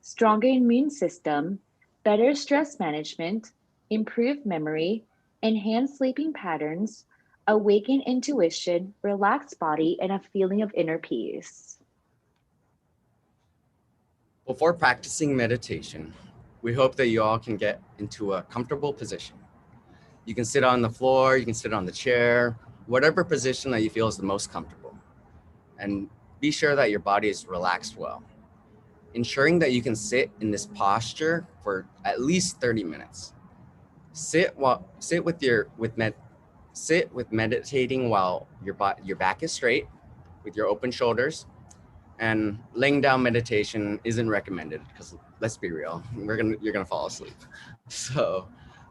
A: stronger immune system, better stress management, improved memory, enhanced sleeping patterns, awakened intuition, relaxed body, and a feeling of inner peace.
D: Before practicing meditation, we hope that you all can get into a comfortable position. You can sit on the floor, you can sit on the chair, whatever position that you feel is the most comfortable. And be sure that your body is relaxed well. Ensuring that you can sit in this posture for at least 30 minutes. Sit with meditating while your back is straight with your open shoulders, and laying down meditation isn't recommended because let's be real, you're gonna fall asleep. So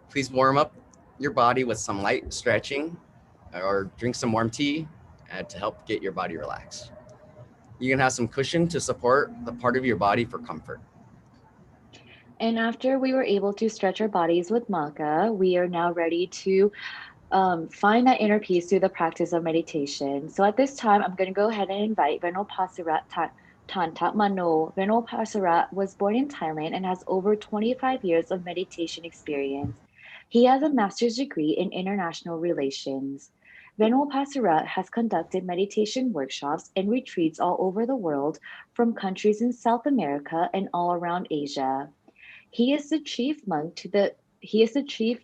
D: please warm up your body with some light stretching or drink some warm tea to help get your body relaxed. You can have some cushion to support the part of your body for comfort.
A: And after we were able to stretch our bodies with Maka, we are now ready to find that inner peace through the practice of meditation. So at this time, I'm going to go ahead and invite Venerable Pasura Dantamano. Venerable Pasura was born in Thailand and has over 25 years of meditation experience. He has a master's degree in international relations. Venerable Pasura has conducted meditation workshops and retreats all over the world, from countries in South America and all around Asia. He is the chief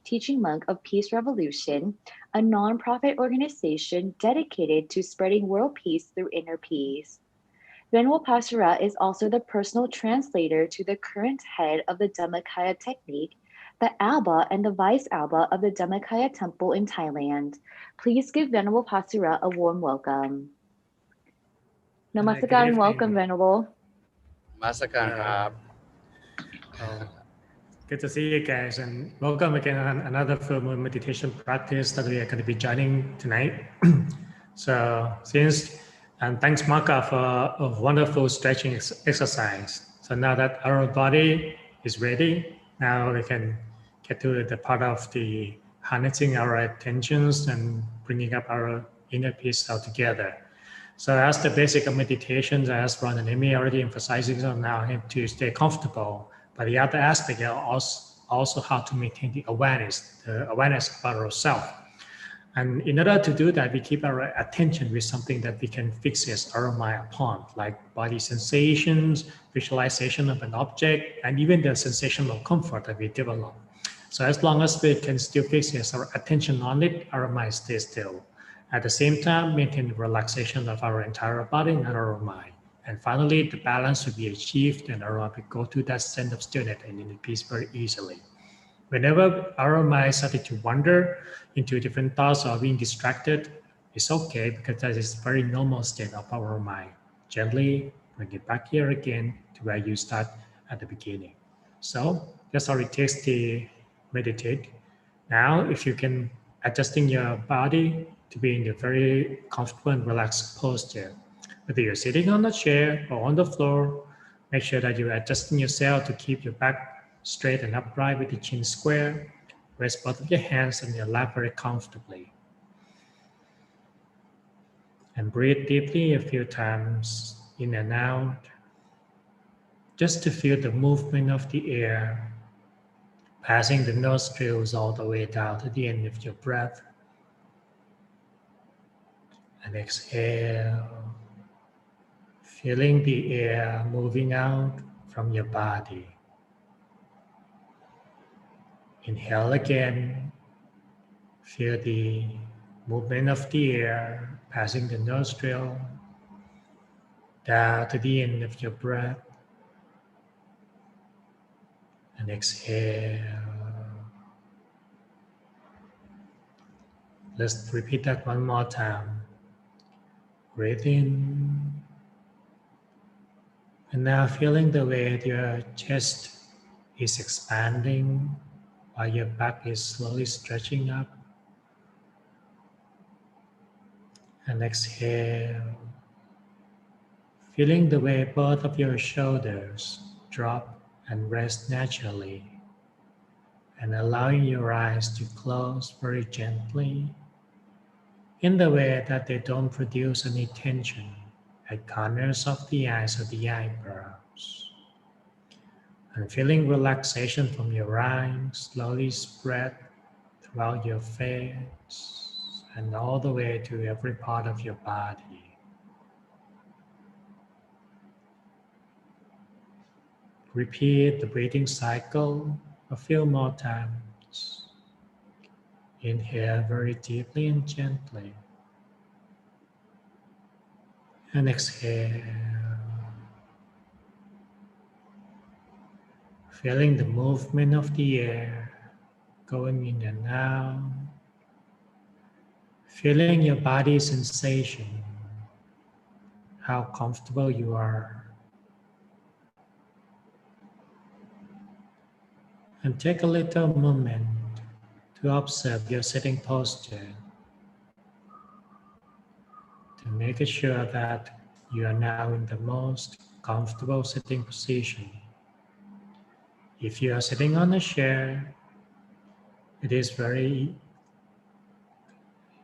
A: teaching monk of Peace Revolution, a nonprofit organization dedicated to spreading world peace through inner peace. Venerable Pasura is also the personal translator to the current head of the Dhammakaya technique, the Alba and the Vice Alba of the Dhammakaya Temple in Thailand. Please give Venerable Pasura a warm welcome. Namaskar and welcome, Venerable.
D: Masakan Krab.
E: Good to see you guys, and welcome again on another full moon meditation practice that we are going to be joining tonight. And thanks Maka for a wonderful stretching exercise. So now that our body is ready, now we can get to the part of the harnessing our attentions and bringing up our inner peace all together. So as the basic of meditations, as Ron and Amy already emphasizing, so now I have to stay comfortable. But the other aspect is also how to maintain the awareness about ourselves. And in order to do that, we keep our attention with something that we can fix our mind upon, like body sensations, visualization of an object, and even the sensation of comfort that we develop. So as long as we can still fix our attention on it, our mind stays still. At the same time, maintain the relaxation of our entire body and our mind. And finally, the balance will be achieved, and our mind will go to that sense of stillness and inner peace very easily. Whenever our mind started to wander into different thoughts or being distracted, it's okay, because that is a very normal state of our mind. Gently bring it back here again to where you start at the beginning. So that's how it takes to meditate. Now, if you can adjusting your body to be in a very comfortable and relaxed posture, whether you're sitting on a chair or on the floor, make sure that you're adjusting yourself to keep your back straight and upright with the chin square. Rest both of your hands on your lap very comfortably. And breathe deeply a few times in and out, just to feel the movement of the air, passing the nostrils all the way down to the end of your breath. And exhale, feeling the air moving out from your body. Inhale again, feel the movement of the air passing the nostril down to the end of your breath. And exhale. Let's repeat that one more time. Breathe in. And now feeling the way your chest is expanding while your back is slowly stretching up. And exhale, feeling the way both of your shoulders drop and rest naturally, and allowing your eyes to close very gently in the way that they don't produce any tension at corners of the eyes or the eyebrows. And feeling relaxation from your eyes slowly spread throughout your face and all the way to every part of your body. Repeat the breathing cycle a few more times. Inhale very deeply and gently. And exhale. Feeling the movement of the air going in and out. Feeling your body's sensation, how comfortable you are. And take a little moment to observe your sitting posture to make sure that you are now in the most comfortable sitting position. If you are sitting on a chair, it is very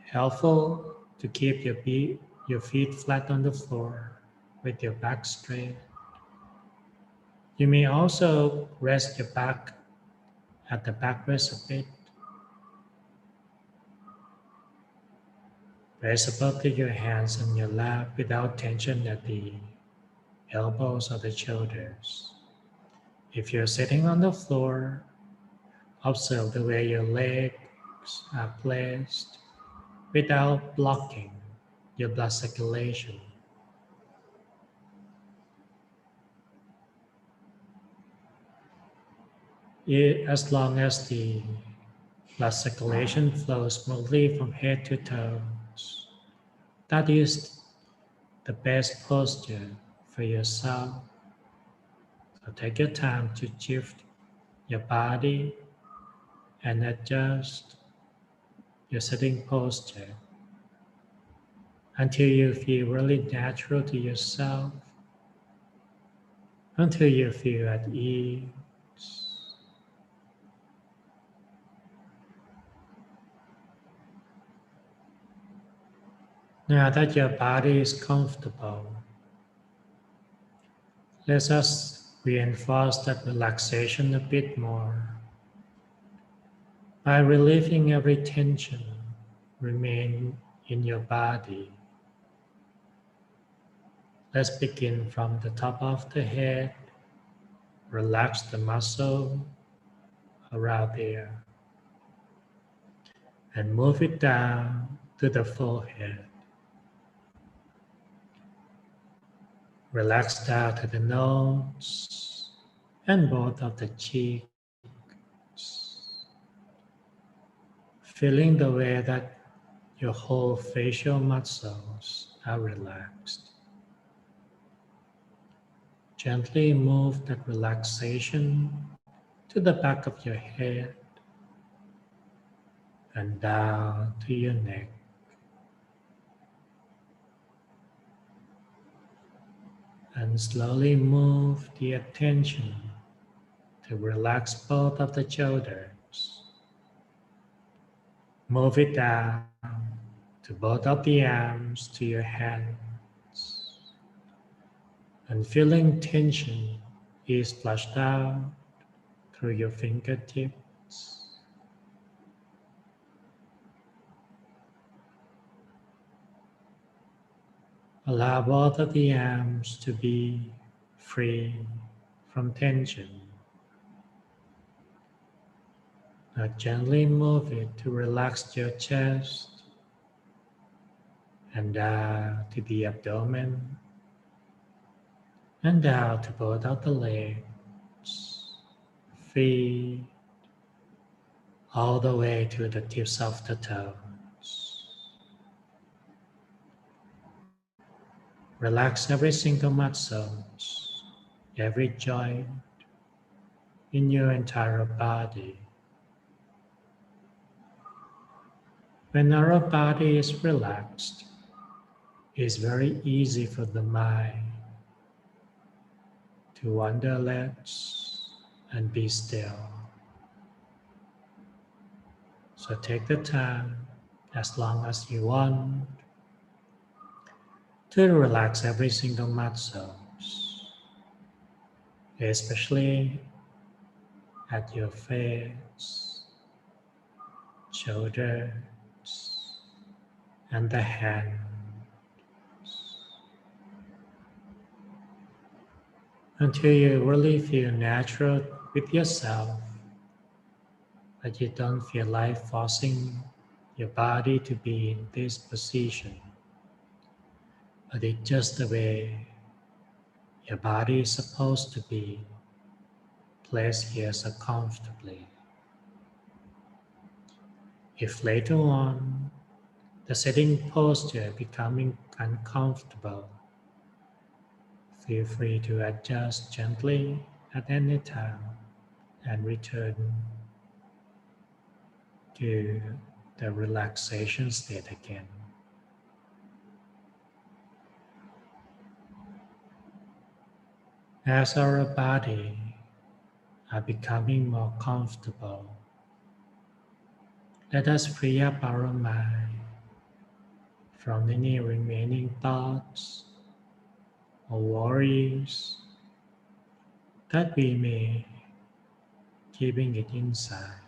E: helpful to keep your feet flat on the floor with your back straight. You may also rest your back at the backrest a bit. Place both of your hands on your lap without tension at the elbows or the shoulders. If you're sitting on the floor, observe the way your legs are placed without blocking your blood circulation. As long as the blood circulation flows smoothly from head to toes, that is the best posture for yourself. So take your time to shift your body and adjust your sitting posture until you feel really natural to yourself, until you feel at ease. Now that your body is comfortable, let us reinforce that relaxation a bit more by relieving every tension remaining in your body. Let's begin from the top of the head. Relax the muscle around there and move it down to the forehead. Relax down to the nose and both of the cheeks. Feeling the way that your whole facial muscles are relaxed. Gently move that relaxation to the back of your head and down to your neck. And slowly move the attention to relax both of the shoulders. Move it down to both of the arms, to your hands. And feeling tension is flushed out through your fingertips. Allow both of the arms to be free from tension. Now gently move it to relax your chest and down to the abdomen and down to both of the legs, feet, all the way to the tips of the toes. Relax every single muscle, every joint in your entire body. When our body is relaxed, it's very easy for the mind to wander less and be still. So take the time as long as you want to relax every single muscle, especially at your face, shoulders, and the hand. Until you really feel natural with yourself, but you don't feel like forcing your body to be in this position, but it's just the way your body is supposed to be, placed here so comfortably. If later on the sitting posture becoming uncomfortable, feel free to adjust gently at any time and return to the relaxation state again. As our body are becoming more comfortable, let us free up our mind from any remaining thoughts or worries that we may keeping it inside.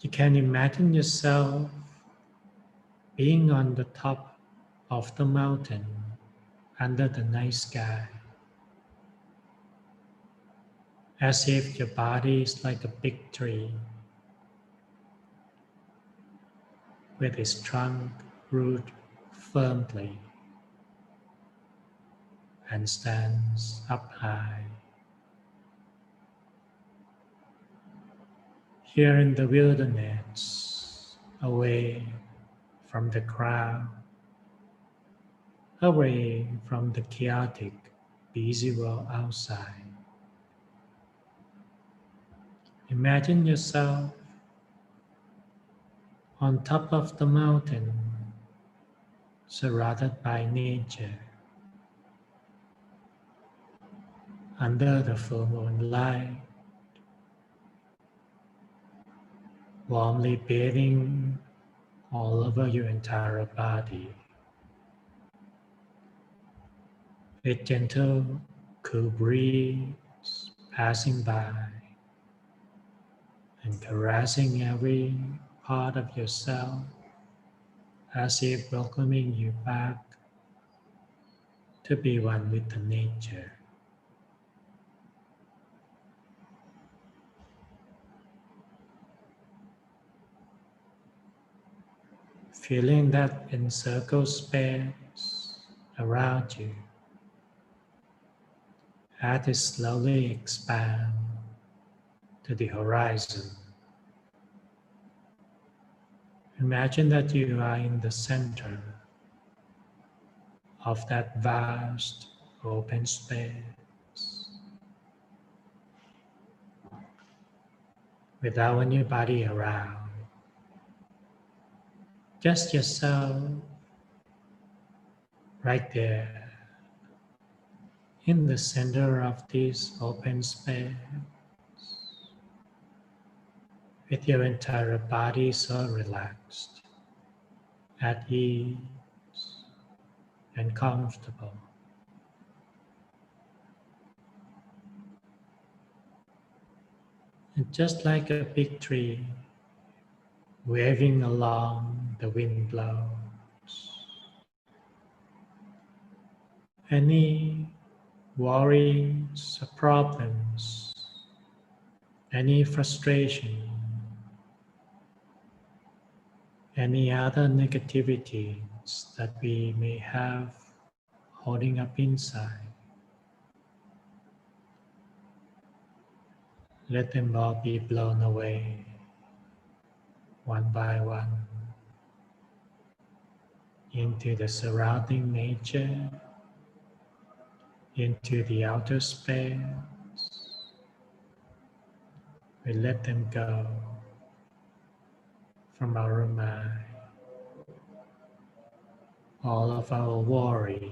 E: You can imagine yourself being on the top of the mountain under the night sky, as if your body is like a big tree with its trunk rooted firmly and stands up high. Here in the wilderness, away from the crowd, away from the chaotic, busy world outside. Imagine yourself on top of the mountain, surrounded by nature, under the full moonlight, warmly bathing all over your entire body, with gentle, cool breeze passing by and caressing every part of yourself as if welcoming you back to be one with the nature. Feeling that encircled space around you as it slowly expands to the horizon. Imagine that you are in the center of that vast open space, without anybody around, just yourself right there in the center of this open space, with your entire body so relaxed, at ease, and comfortable. And just like a big tree waving along the wind blows, any worries or problems, any frustration, any other negativities that we may have holding up inside, let them all be blown away one by one into the surrounding nature, into the outer space. We let them go from our mind, all of our worries,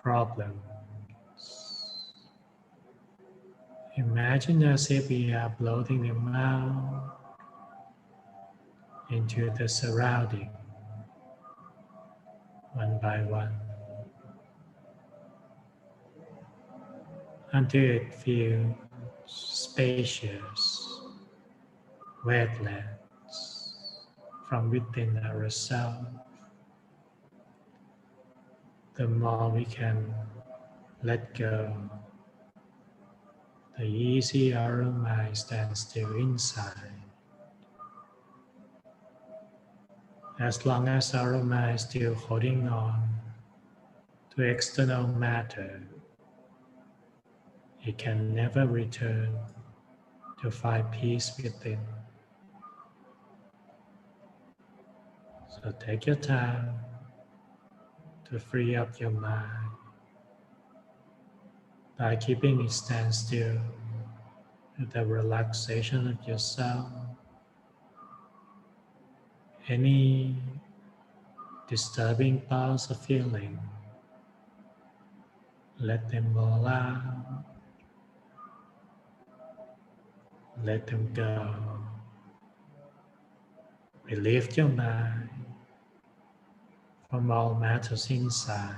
E: problems, Imagine as if we are bloating them out into the surrounding, one by one, until it feels spacious, wetlands from within ourselves. The more we can let go, the easier our mind stands still inside. As long as our mind is still holding on to external matter, it can never return to find peace within. So take your time to free up your mind by keeping it stand still with the relaxation of yourself. Any disturbing thoughts or feeling, let them all out, let them go. Relieve your mind from all matters inside.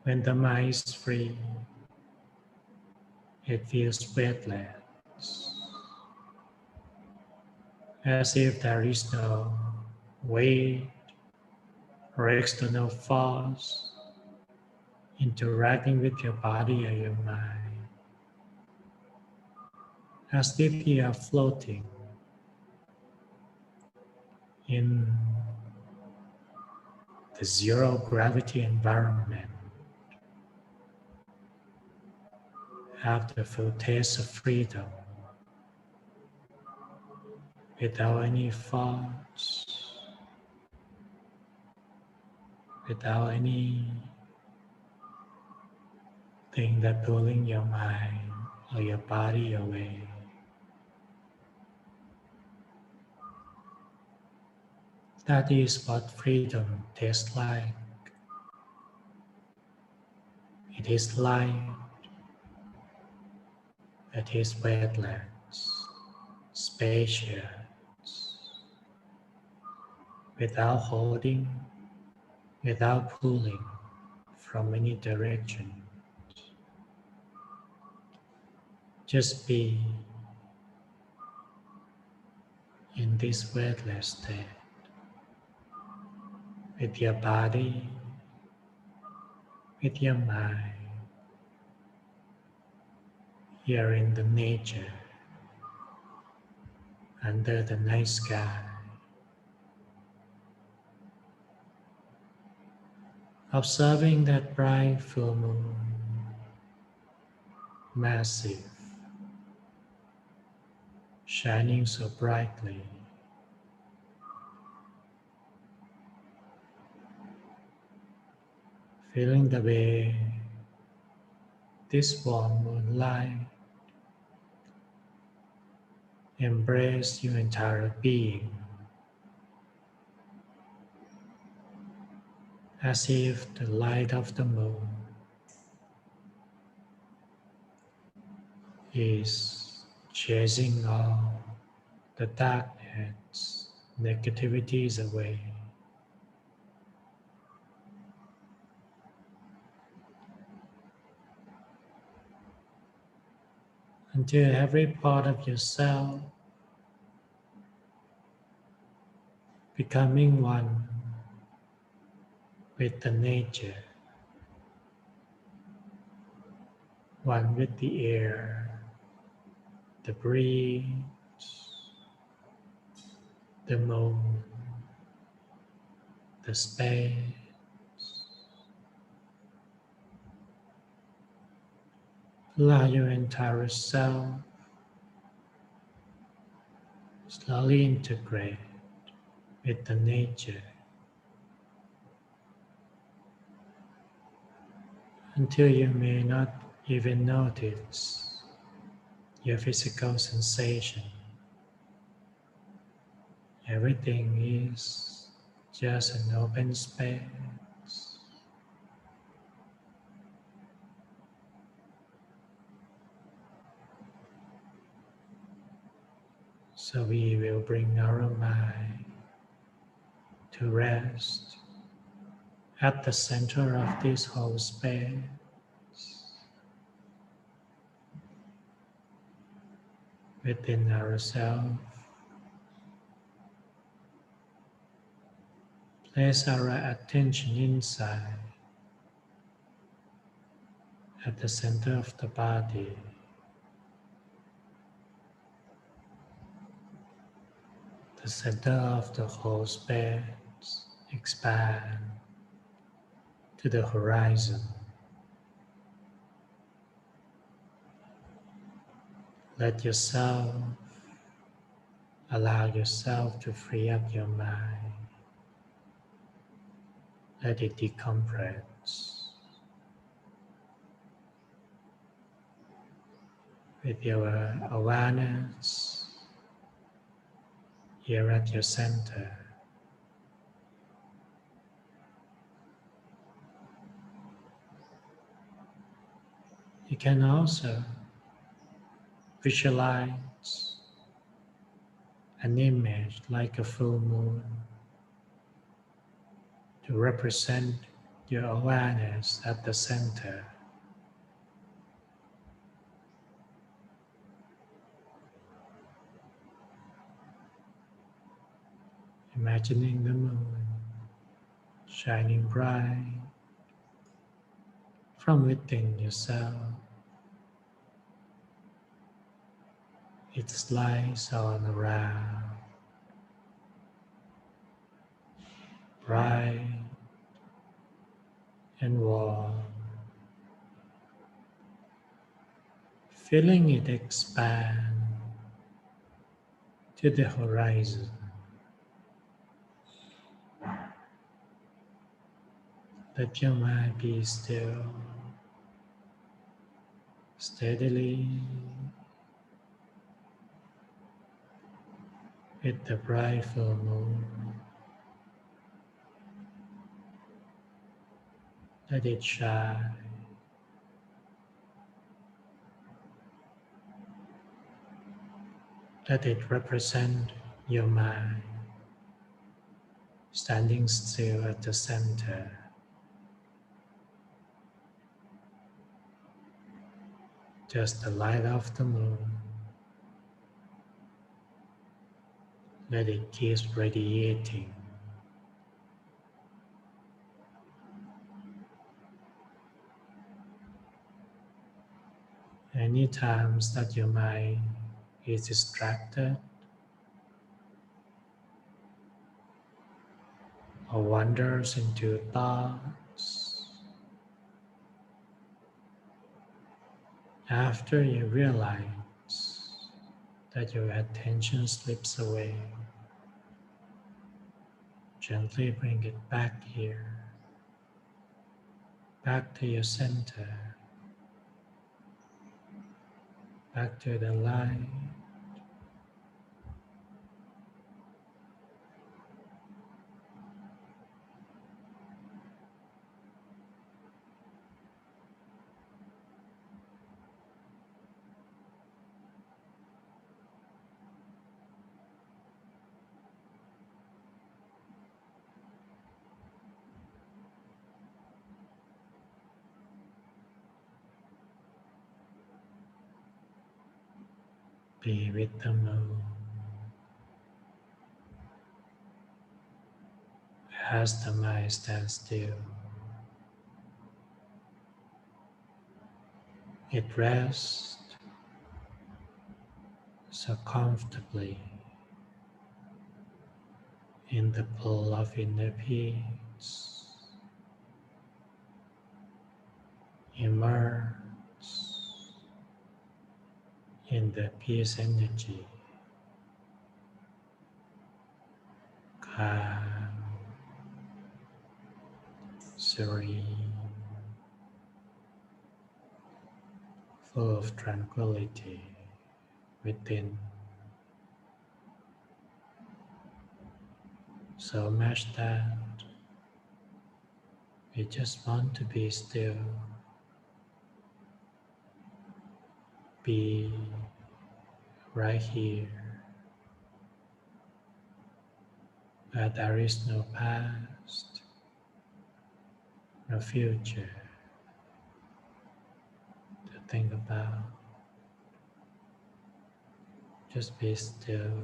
E: When the mind is free, it feels weightless, as if there is no weight or external force interacting with your body or your mind, as if you are floating in the zero gravity environment. Have the full taste of freedom without any thoughts, without any thing that pulling your mind or your body away. That is what freedom tastes like. It is light, it is weightless, spacious, without holding, without pulling from any direction. Just be in this weightless state with your body, with your mind, here in the nature, under the night sky, observing that bright full moon, massive, shining so brightly. Feeling the way this warm moonlight embrace your entire being, as if the light of the moon is chasing all the darkness, negativities away. Until every part of yourself becoming one with the nature, one with the air, the breeze, the moon, the space. Allow your entire self slowly integrate with the nature until you may not even notice your physical sensation. Everything is just an open space. So we will bring our mind to rest at the center of this whole space. Within ourselves, place our attention inside at the center of the body. The center of the whole space expand to the horizon. Let yourself allow yourself to free up your mind. Let it decompress. With your awareness here at your center, you can also visualize an image like a full moon to represent your awareness at the center. Imagining the moon shining bright from within yourself. Its lights all around, bright and warm, feeling it expand to the horizon. Let your mind be still, steadily, with the bright full moon. Let it shine. Let it represent your mind, standing still at the center. Just the light of the moon. Let it keep radiating. Any times that your mind is distracted or wanders into thoughts, after you realize that your attention slips away, gently bring it back here, back to your center, back to the light. Be with the moon as the mind stands still. It rests so comfortably in the pool of inner peace. Immerse in the peace energy, calm, serene, full of tranquility within. So much that we just want to be still, be right here where there is no past, no future to think about. Just be still.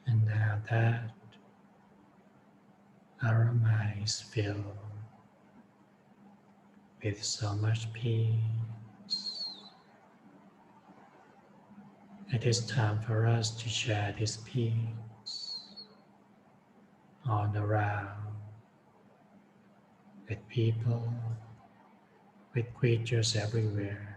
E: And now that our mind is filled with so much peace, it is time for us to share this peace all around with people, with creatures everywhere.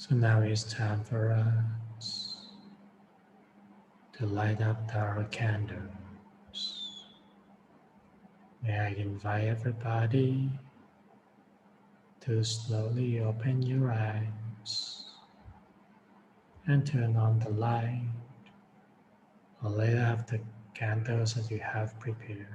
E: So now it's time for us to light up our candles. May I invite everybody to slowly open your eyes and turn on the light or light up the candles that you have prepared.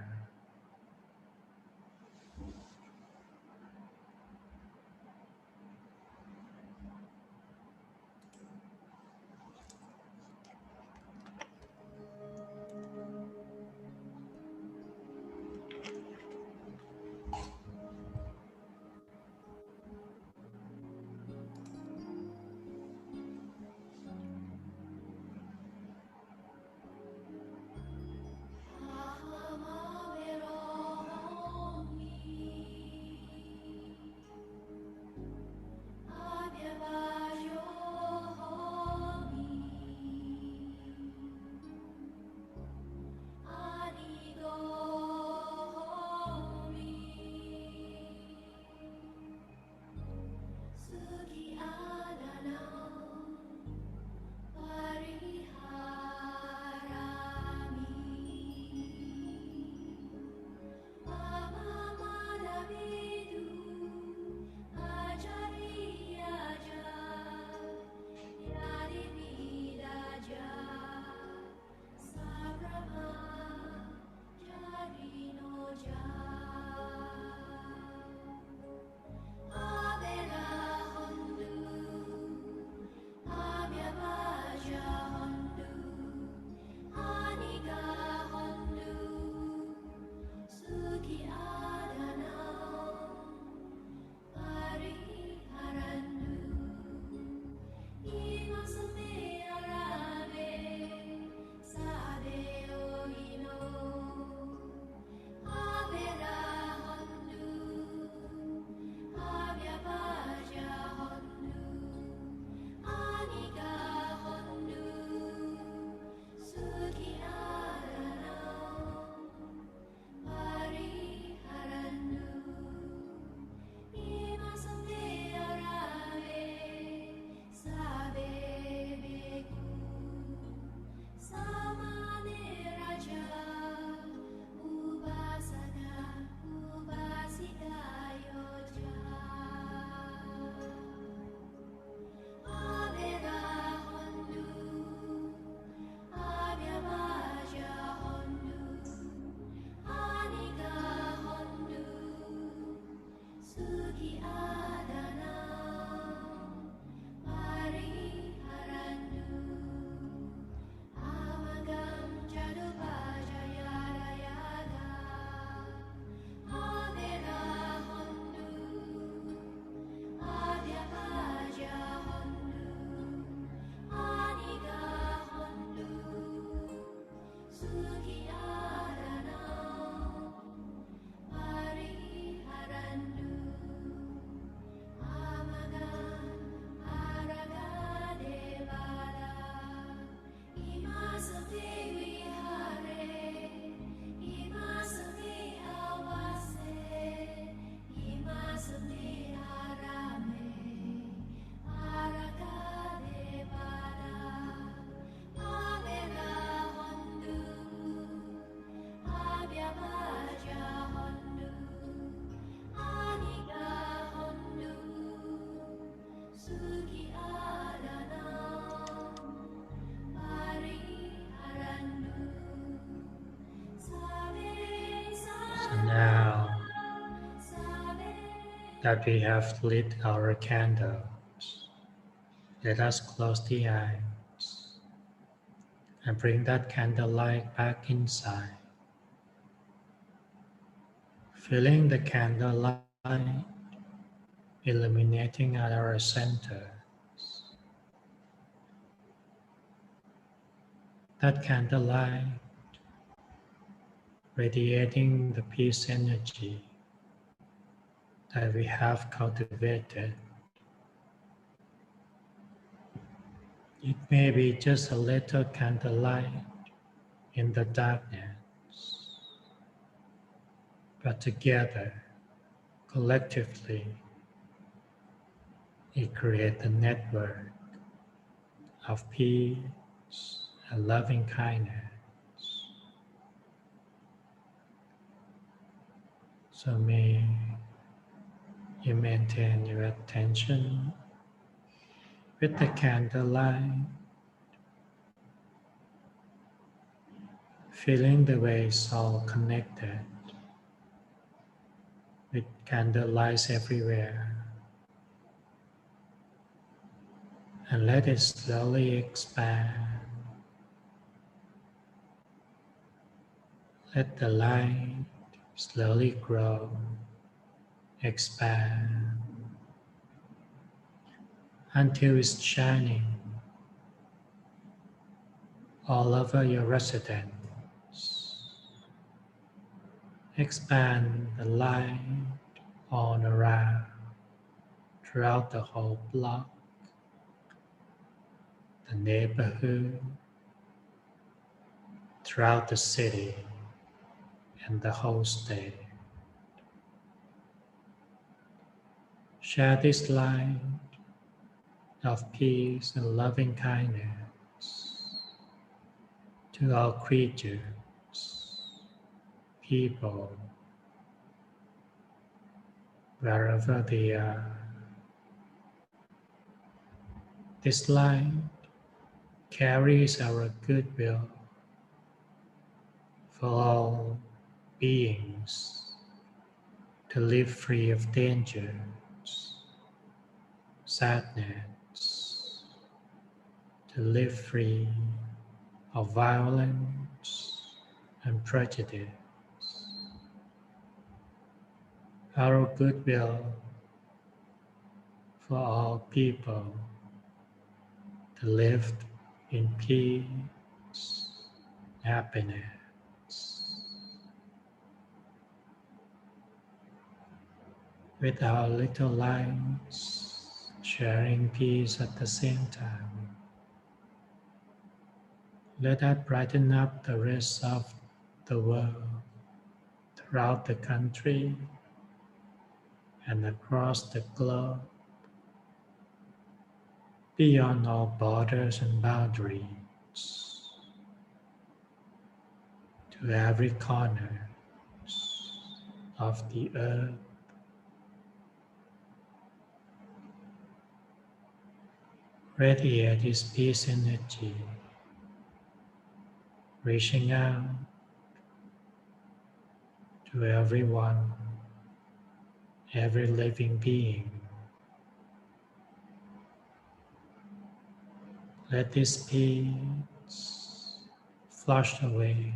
E: that we have lit our candles, let us close the eyes and bring that candlelight back inside, feeling the candlelight illuminating at our center. That candlelight radiating the peace energy that we have cultivated. It may be just a little candlelight in the darkness, but together, collectively, it creates a network of peace and loving kindness. So may you maintain your attention with the candlelight, feeling the way it's all connected with candlelights everywhere, and let it slowly expand. Let the light slowly grow, expand, until it's shining all over your residence. Expand the light all around, throughout the whole block, the neighborhood, throughout the city, and the whole state. Share this light of peace and loving kindness to all creatures, people, wherever they are. This light carries our goodwill for all beings to live free of dangers, sadness, to live free of violence and prejudice. Our goodwill for all people to live in peace, happiness. With our little lights sharing peace at the same time, let that brighten up the rest of the world, throughout the country and across the globe, beyond all borders and boundaries, to every corner of the earth. Radiate this peace energy, reaching out to everyone, every living being. Let this peace flush away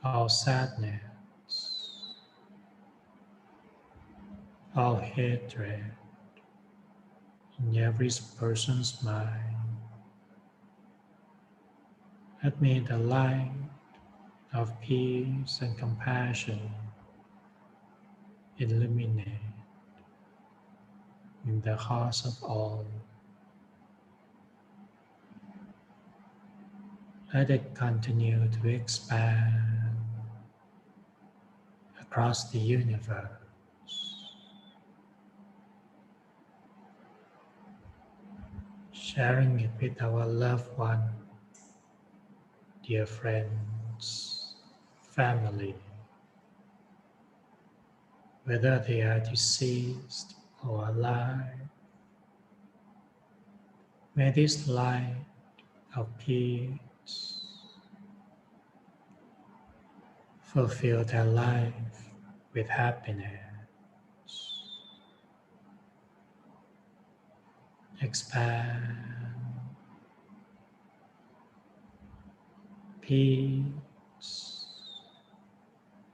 E: all sadness, all hatred in every person's mind. Let me the light of peace and compassion illuminate in the hearts of all. Let it continue to expand across the universe, sharing it with our loved one, dear friends, family, whether they are deceased or alive. May this light of peace fulfill their life with happiness, expand. Peace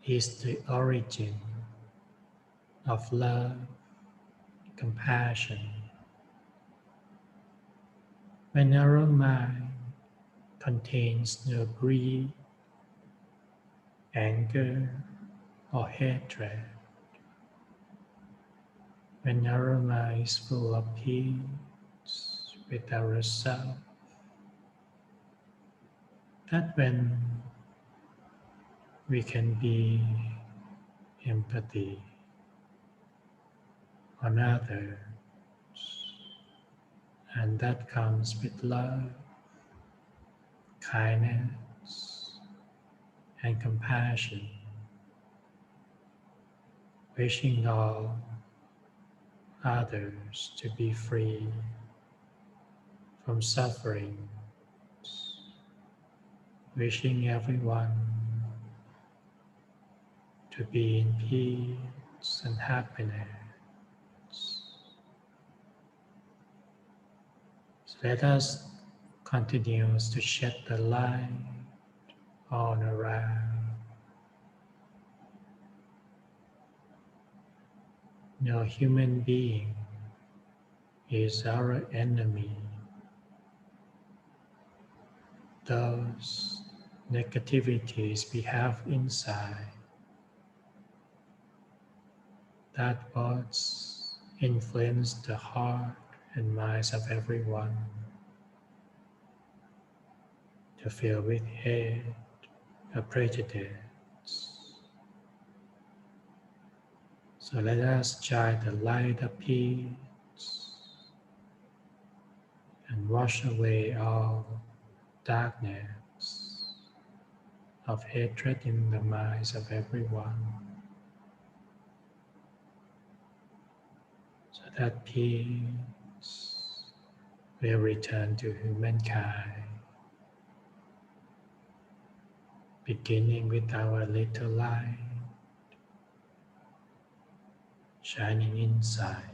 E: is the origin of love, compassion. When our mind contains no greed, anger, or hatred, when our mind is full of peace with ourselves, that when we can be empathy on others, and that comes with love, kindness, and compassion, wishing all others to be free from suffering, wishing everyone to be in peace and happiness. So let us continue to shed the light all around. No human being is our enemy. Those negativities we have inside, that words influence the heart and minds of everyone to fill with hate or prejudice. So let us shine the light of peace and wash away all darkness of hatred in the minds of everyone, so that peace will return to humankind, beginning with our little light shining inside.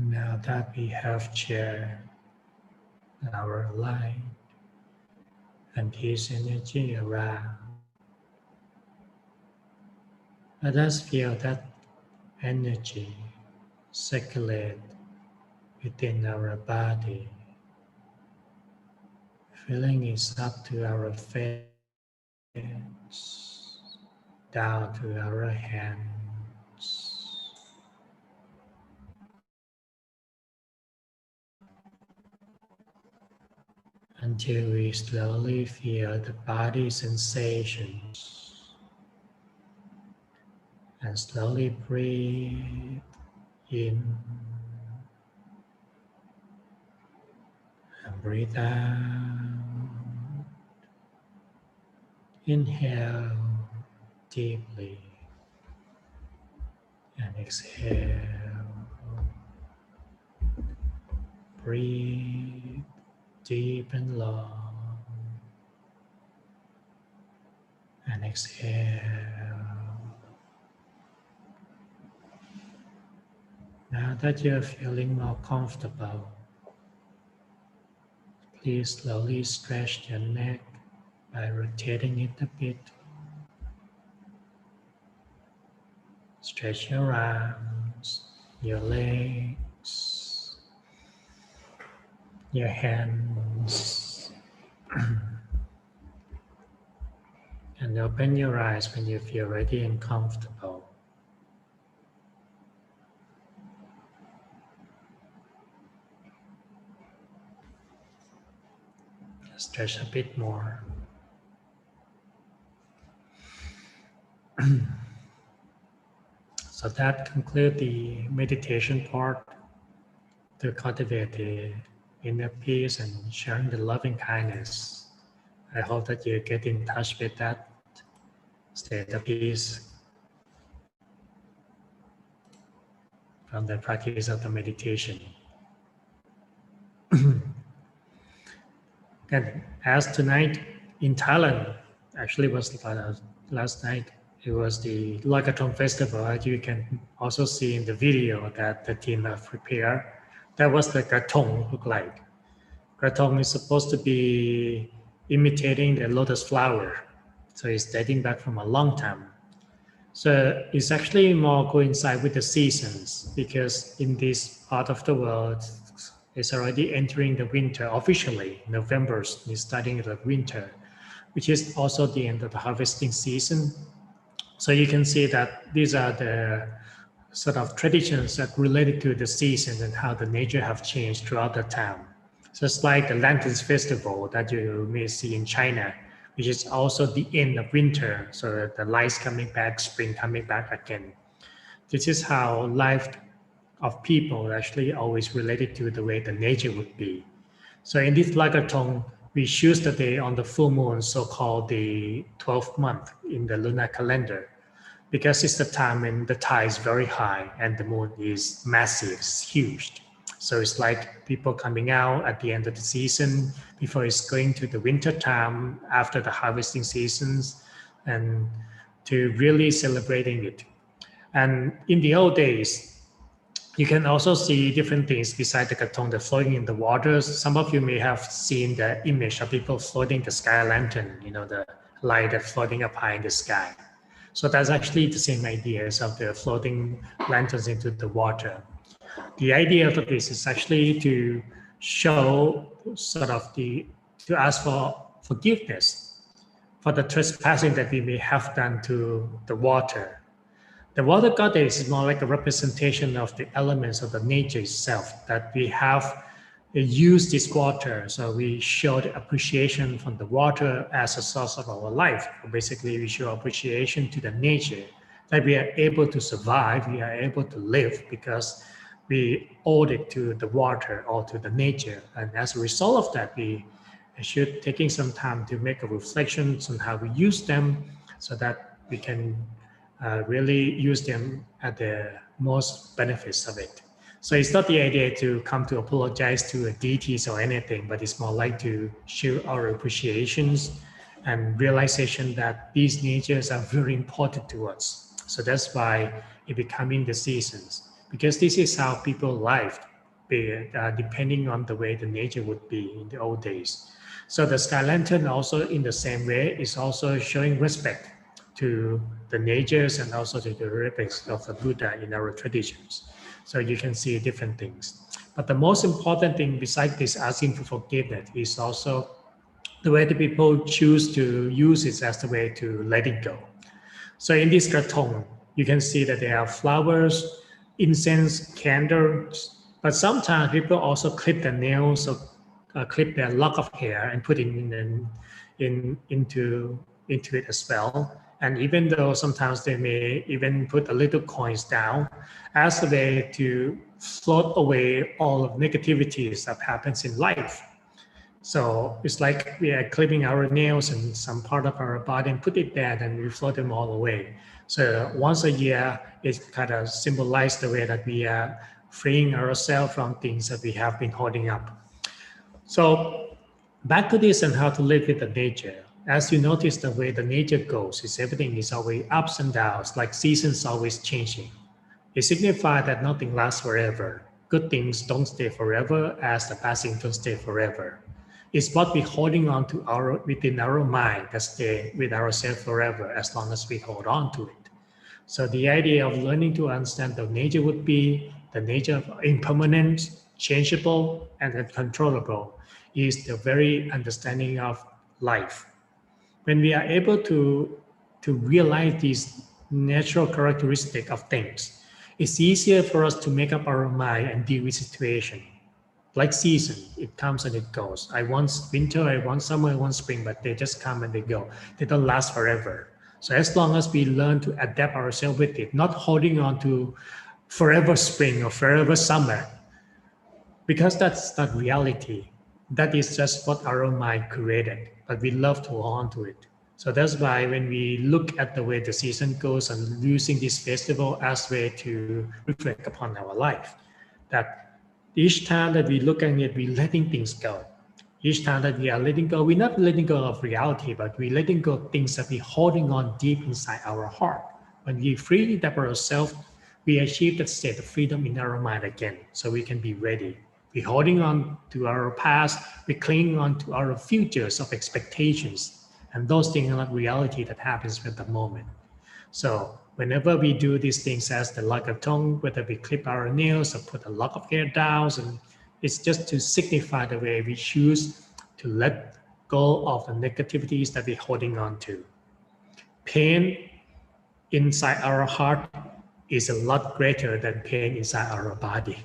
E: Now that we have shared our light and peace energy around, let us feel that energy circulate within our body, filling it up to our face, down to our hands, until we slowly feel the body sensations and slowly breathe in and breathe out. Inhale deeply and exhale. Breathe deep and long and exhale. Now that you're feeling more comfortable, please slowly stretch your neck by rotating it a bit. Stretch your arms, your legs, your hands, and open your eyes when you feel ready and comfortable. Stretch a bit more. So that concludes the meditation part to cultivate the inner peace and sharing the loving kindness. I hope that you get in touch with that state of peace from the practice of the meditation. And as tonight in Thailand, actually was last night, it was the Lagathong festival. As you can also see in the video that the team have prepared. That was the krathong look like. Krathong is supposed to be imitating the lotus flower. So it's dating back from a long time. So it's actually more coincide with the seasons, because in this part of the world, it's already entering the winter officially. November is starting the winter, which is also the end of the harvesting season. So you can see that these are the sort of traditions that related to the season and how the nature have changed throughout the time. So it's like the Lanterns Festival that you may see in China, which is also the end of winter. So the lights coming back, spring coming back again. This is how life of people actually always related to the way the nature would be. So in this Lagathong, we choose the day on the full moon, so-called the 12th month in the lunar calendar, because it's the time when the tide is very high and the moon is massive, it's huge. So it's like people coming out at the end of the season, before it's going to the winter time, after the harvesting seasons, and to really celebrating it. And in the old days, you can also see different things beside the krathong, the floating in the waters. Some of you may have seen the image of people floating the sky lantern, the light that floating up high in the sky. So that's actually the same ideas of the floating lanterns into the water. The idea of this is actually to show to ask for forgiveness for the trespassing that we may have done to the water. The water goddess is more like a representation of the elements of the nature itself, that we have used this water. So we show the appreciation from the water as a source of our life. Basically, we show appreciation to the nature, that we are able to survive, we are able to live because we owe it to the water or to the nature. And as a result of that, we should taking some time to make a reflection on how we use them, so that we can really use them at the most benefits of it. So it's not the idea to come to apologize to deities or anything, but it's more like to show our appreciations and realization that these natures are very important to us. So that's why it becoming the seasons, because this is how people live. depending on the way the nature would be in the old days. So the sky lantern also in the same way is also showing respect to the natures and also to the respect of the Buddha in our traditions. So you can see different things. But the most important thing besides this asking for forgiveness is also the way the people choose to use it as the way to let it go. So in this krathong, you can see that there are flowers, incense, candles, but sometimes people also clip their nails or clip their lock of hair and put it into it as well. And even though sometimes they may even put a little coins down as a way to float away all of negativities that happens in life. So it's like we are clipping our nails and some part of our body and put it there and we float them all away. So once a year, it kind of symbolizes the way that we are freeing ourselves from things that we have been holding up. So back to this and how to live with the nature. As you notice the way the nature goes, is everything is always ups and downs, like seasons always changing. It signifies that nothing lasts forever. Good things don't stay forever, as the passing don't stay forever. It's what we're holding on to within our mind that stay with ourselves forever as long as we hold on to it. So the idea of learning to understand the nature would be the nature of impermanence, changeable, and uncontrollable is the very understanding of life. When we are able to realize these natural characteristics of things, it's easier for us to make up our mind and deal with situation. Like season, it comes and it goes. I want winter, I want summer, I want spring, but they just come and they go. They don't last forever. So as long as we learn to adapt ourselves with it, not holding on to forever spring or forever summer, because that's not reality. That is just what our mind created, but we love to hold on to it. So that's why when we look at the way the season goes and using this festival as a way to reflect upon our life, that each time that we look at it, we're letting things go. Each time that we are letting go, we're not letting go of reality, but we're letting go of things that we're holding on deep inside our heart. When we freely adapt ourselves, we achieve that state of freedom in our mind again, so we can be ready. We're holding on to our past, we're clinging on to our futures of expectations, and those things are not reality that happens at the moment. So whenever we do these things as the lagathong, whether we clip our nails or put a lock of hair down, and it's just to signify the way we choose to let go of the negativities that we're holding on to. Pain inside our heart is a lot greater than pain inside our body.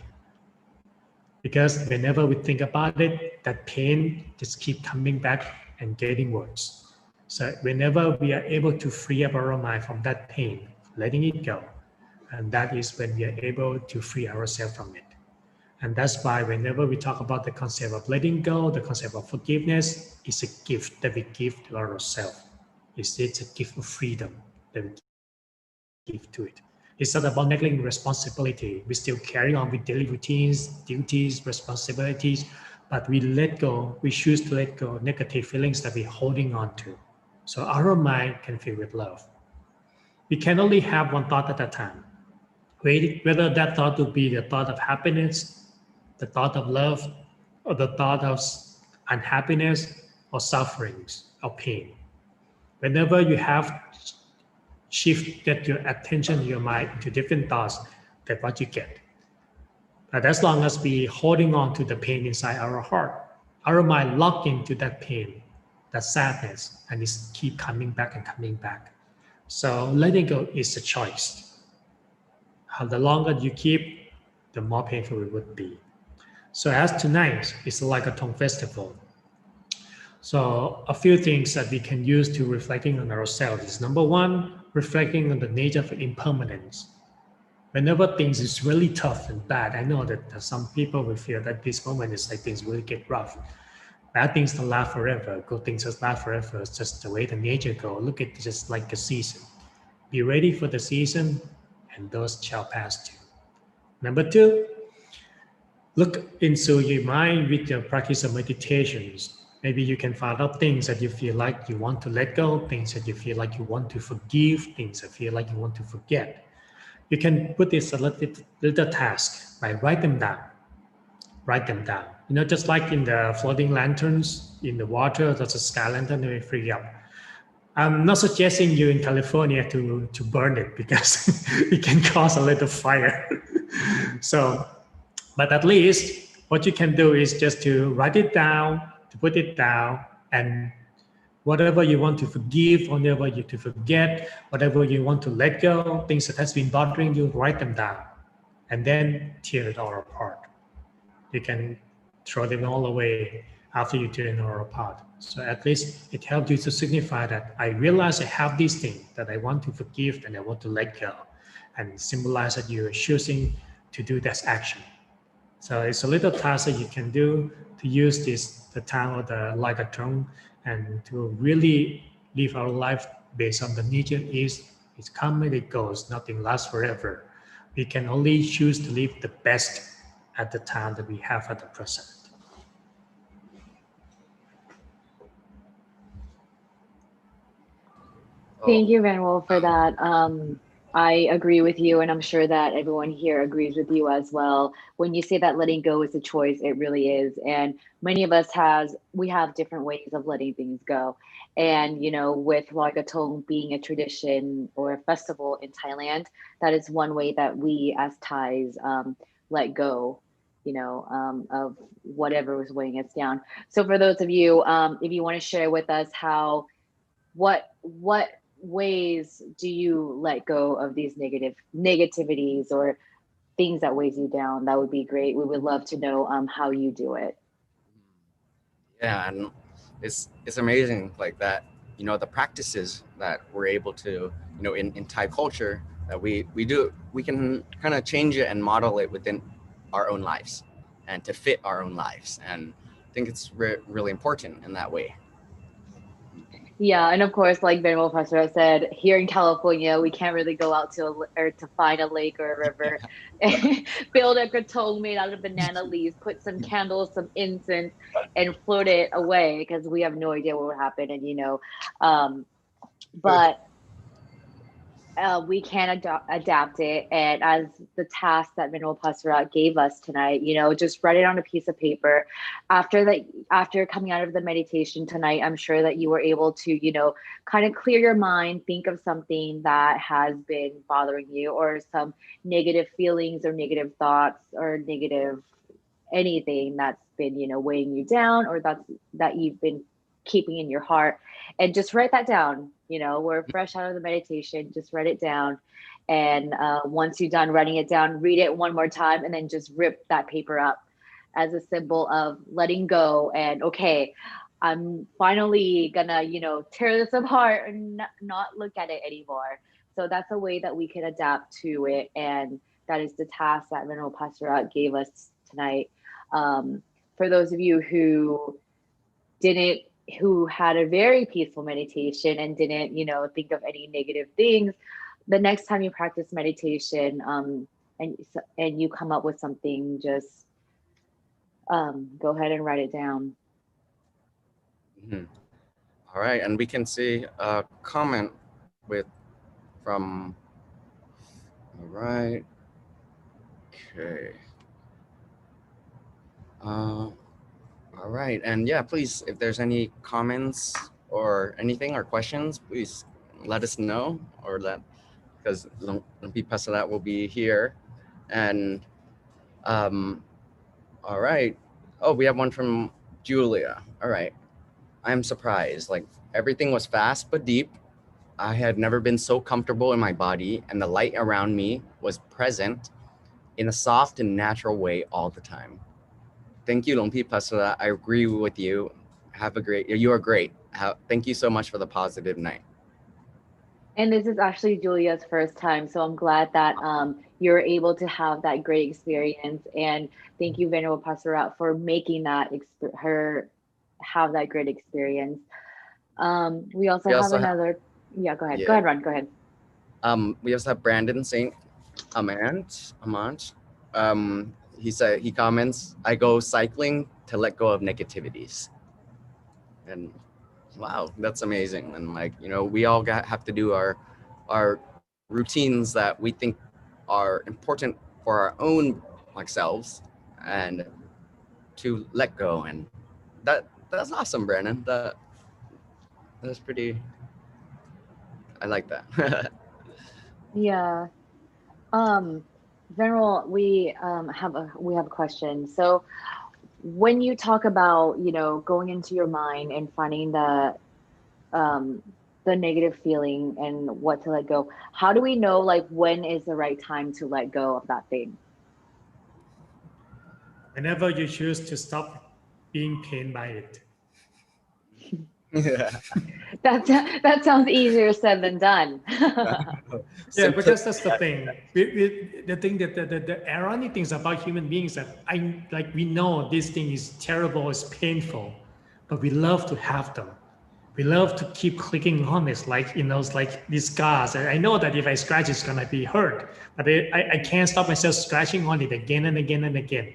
E: Because whenever we think about it, that pain just keeps coming back and getting worse. So whenever we are able to free up our mind from that pain, letting it go, and that is when we are able to free ourselves from it. And that's why whenever we talk about the concept of letting go, the concept of forgiveness, is a gift that we give to ourselves. It's a gift of freedom that we give to it. It's not about neglecting responsibility. We still carry on with daily routines, duties, responsibilities, but we let go, we choose to let go of negative feelings that we're holding on to. So our mind can fill with love. We can only have one thought at a time. Whether that thought will be the thought of happiness, the thought of love, or the thought of unhappiness, or sufferings, or pain. Whenever you have shifted your attention, your mind into different thoughts, that's what you get. But as long as we holding on to the pain inside our heart, our mind locked into that pain, that sadness, and it keep coming back and coming back. So letting go is a choice. The longer you keep, the more painful it would be. So as tonight is like a Tongue festival. So a few things that we can use to reflecting on ourselves is number one, reflecting on the nature of impermanence. Whenever things is really tough and bad, I know that some people will feel that this moment is like things really get rough. Bad things don't last forever. Good things just last forever. It's just the way the nature goes. Look at it just like a season. Be ready for the season, and those shall pass too. Number two, look into your mind with your practice of meditations. Maybe you can find out things that you feel like you want to let go, things that you feel like you want to forgive, things that feel like you want to forget. You can put this a little task by write them down. write them down. You know, just like in the floating lanterns in the water, that's a sky lantern, they free up. I'm not suggesting you in California to burn it because it can cause a little fire. So, but at least what you can do is just to write it down, to put it down, and whatever you want to forgive, whatever you to forget, whatever you want to let go, things that has been bothering you, write them down, and then tear it all apart. You can throw them all away after you tear it all apart. So at least it helps you to signify that I realize I have these things that I want to forgive and I want to let go, and symbolize that you are choosing to do this action. So it's a little task that you can do to use the time or the ligatong, and to really live our life based on the nature is it's come and it goes, nothing lasts forever. We can only choose to live the best at the time that we have at the present.
A: Thank you, Venerable, for that. I agree with you, and I'm sure that everyone here agrees with you as well. When you say that letting go is a choice, it really is. And many of us we have different ways of letting things go. And, you know, with Loi Krathong being a tradition or a festival in Thailand, that is one way that we as Thais let go, you know, of whatever was weighing us down. So for those of you, if you want to share with us what ways do you let go of these negativities or things that weighs you down, that would be great. We would love to know how you do it.
D: Yeah, and it's amazing like that, you know, the practices that we're able to, you know, in Thai culture that we do, we can kind of change it and model it within our own lives and to fit our own lives. And I think it's really important in that way.
A: Yeah, and of course, like Venerable Pasura said, here in California, we can't really go out to find a lake or a river, build a krathong made out of banana leaves, put some candles, some incense, and float it away because we have no idea what would happen. And you know, but we can adapt it, and as the task that Venerable Pasura gave us tonight, you know, just write it on a piece of paper. After coming out of the meditation tonight, I'm sure that you were able to, you know, kind of clear your mind, think of something that has been bothering you, or some negative feelings or negative thoughts or negative anything that's been, you know, weighing you down, or that you've been keeping in your heart, and just write that down. You know, we're fresh out of the meditation, just write it down. And once you're done writing it down, read it one more time, and then just rip that paper up as a symbol of letting go. And okay, I'm finally gonna, you know, tear this apart and not look at it anymore. So that's a way that we can adapt to it. And that is the task that Venerable Pasura gave us tonight. For those of you who had a very peaceful meditation and didn't, you know, think of any negative things, the next time you practice meditation, and you come up with something, just go ahead and write it down.
D: Mm-hmm. All right, and we can see a comment from. All right. Okay. All right, and yeah, please, if there's any comments or anything or questions, please let us know, or because Lumpy Pasalat will be here. And all right. Oh, we have one from Julia. All right. I'm surprised. Like, everything was fast but deep. I had never been so comfortable in my body, and the light around me was present in a soft and natural way all the time. Thank you, Lumpy Pasura. I agree with you. You are great. Thank you so much for the positive night.
A: And this is actually Julia's first time, so I'm glad that you're able to have that great experience. And thank you, Venerable Pasura, for making her have that great experience. We also have another. Yeah, go ahead. Yeah. Go ahead, Ron. Go ahead.
D: We also have Brandon St. Amant. He comments, I go cycling to let go of negativities. And wow, that's amazing. And like, you know, we all have to do our routines that we think are important for our own like selves. And to let go. And that's awesome, Brandon. That's pretty, I like that.
A: Yeah. Venerable, we have a question. So when you talk about, you know, going into your mind and finding the negative feeling and what to let go, how do we know like when is the right time to let go of that thing?
E: Whenever you choose to stop being pained by it.
D: Yeah.
A: That sounds easier said than done.
E: Yeah, because that's the thing. The thing that the ironic things about human beings that we know this thing is terrible, is painful, but we love to have them. We love to keep clicking on it, like, you know, it's like these scars. And I know that if I scratch, it's gonna be hurt, but I can't stop myself scratching on it again and again and again.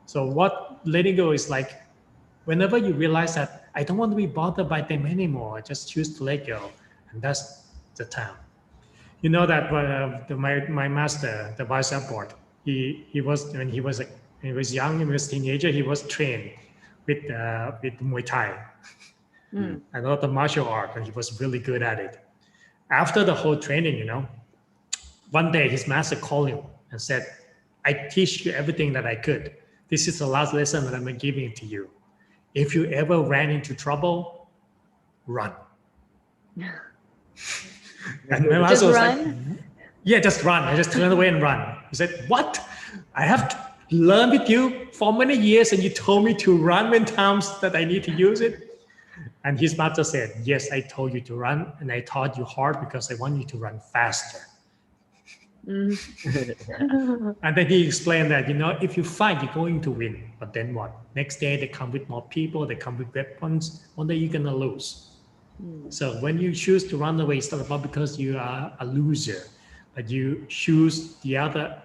E: So what letting go is like, whenever you realize that I don't want to be bothered by them anymore, I just choose to let go, and that's the time. You know that my master, the vice board, he was when he was young, he was a teenager, he was trained with Muay Thai
A: Mm.
E: and other martial art, and he was really good at it. After the whole training, you know, one day his master called him and said, "I teach you everything that I could. This is the last lesson that I'm giving to you. If you ever ran into trouble, run." And my master was like, "Yeah, just run." I just turned away and run. He said, "What? I have learned with you for many years and you told me to run when times that I need to use it?" And his master said, "Yes, I told you to run and I taught you hard because I want you to run faster."
A: Mm.
E: And then he explained that, you know, if you fight, you're going to win. But then what? Next day, they come with more people, they come with weapons. One day, you're going to lose.
A: Mm.
E: So when you choose to run away, it's not about because you are a loser, but you choose the other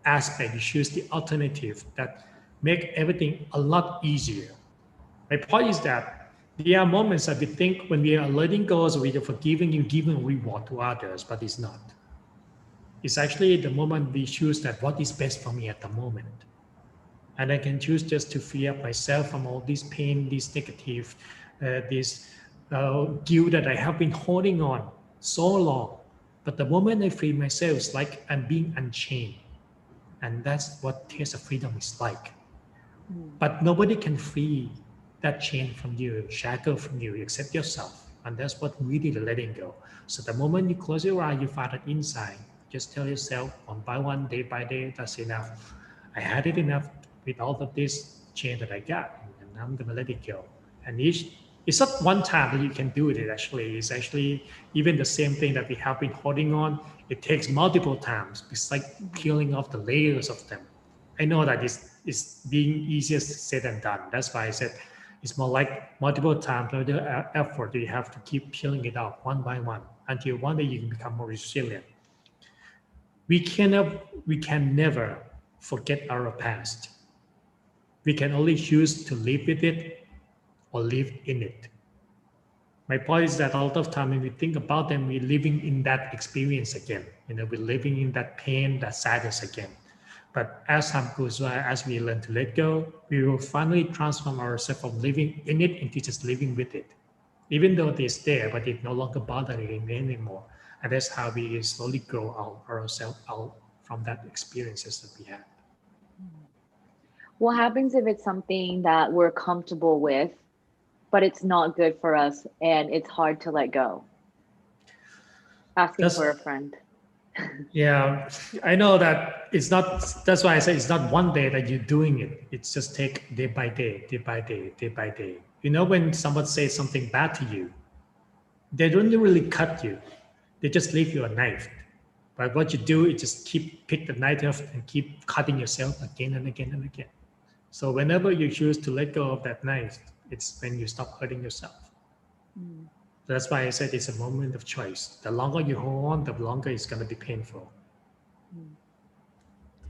E: aspect, you choose the alternative that make everything a lot easier. My point is that there are moments that we think when we are letting go, so we are forgiving, you giving reward to others, but it's not. It's actually the moment we choose that what is best for me at the moment. And I can choose just to free up myself from all this pain, this negative, this guilt that I have been holding on so long. But the moment I free myself, it's like I'm being unchained. And that's what taste of freedom is like.
A: Mm.
E: But nobody can free that chain from you, shackle from you, except yourself. And that's what really the letting go. So the moment you close your eyes, you find that inside. Just tell yourself one by one, day by day, that's enough. I had it enough with all of this chain that I got, and I'm gonna let it go. And it's not one time that you can do it. Actually, it's actually even the same thing that we have been holding on. It takes multiple times. It's like peeling off the layers of them. I know that it's being easier said than done. That's why I said it's more like multiple times, multiple effort. You have to keep peeling it off one by one until one day you can become more resilient. We can never forget our past. We can only choose to live with it or live in it. My point is that a lot of time when we think about them, we're living in that experience again. You know, we're living in that pain, that sadness again. But as time goes by, as we learn to let go, we will finally transform ourselves from living in it into just living with it. Even though it's there, but it no longer bothering me anymore. And that's how we slowly grow ourselves out from that experiences that we had.
A: What happens if it's something that we're comfortable with, but it's not good for us and it's hard to let go? Asking
E: That's-
A: for a friend.
E: Yeah, I know that it's not, that's why I say it's not one day that you're doing it. It's just take day by day, day by day, day by day. You know, when someone says something bad to you, they don't really cut you. They just leave you a knife. But what you do is just pick the knife up and keep cutting yourself again and again and again. So whenever you choose to let go of that knife, it's when you stop hurting yourself.
A: Mm.
E: That's why I said it's a moment of choice. The longer you hold on, the longer it's going to be painful.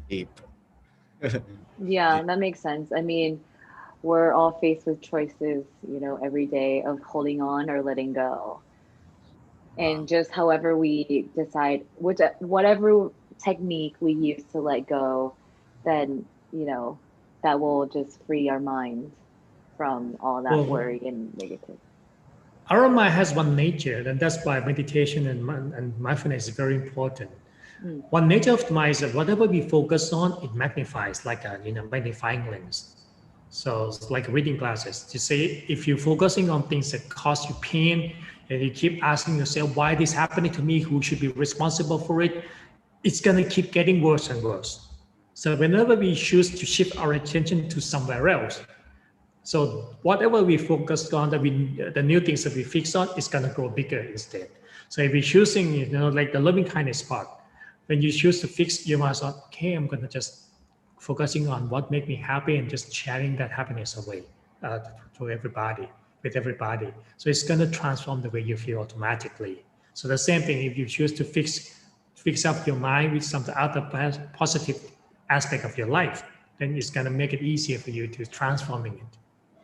D: Deep.
A: Yeah, that makes sense. I mean, we're all faced with choices, you know, every day of holding on or letting go. And just however we decide, whatever technique we use to let go, then, you know, that will just free our minds from all that
E: Well,
A: worry and negative.
E: Our mind has one nature, and that's why meditation and mindfulness is very important.
A: Mm.
E: One nature of the mind is that whatever we focus on, it magnifies like a magnifying lens. So it's like reading glasses. You say if you're focusing on things that cause you pain, and you keep asking yourself why this happening to me, who should be responsible for it, it's gonna keep getting worse and worse. So whenever we choose to shift our attention to somewhere else, so whatever we focus on, the new things that we fix on is gonna grow bigger instead. So if you're choosing, like the loving kindness part, when you choose to fix your mind on, okay, I'm gonna just focusing on what make me happy and just sharing that happiness away to everybody, with everybody. So it's gonna transform the way you feel automatically. So the same thing, if you choose to fix up your mind with some other positive aspect of your life, then it's gonna make it easier for you to transforming it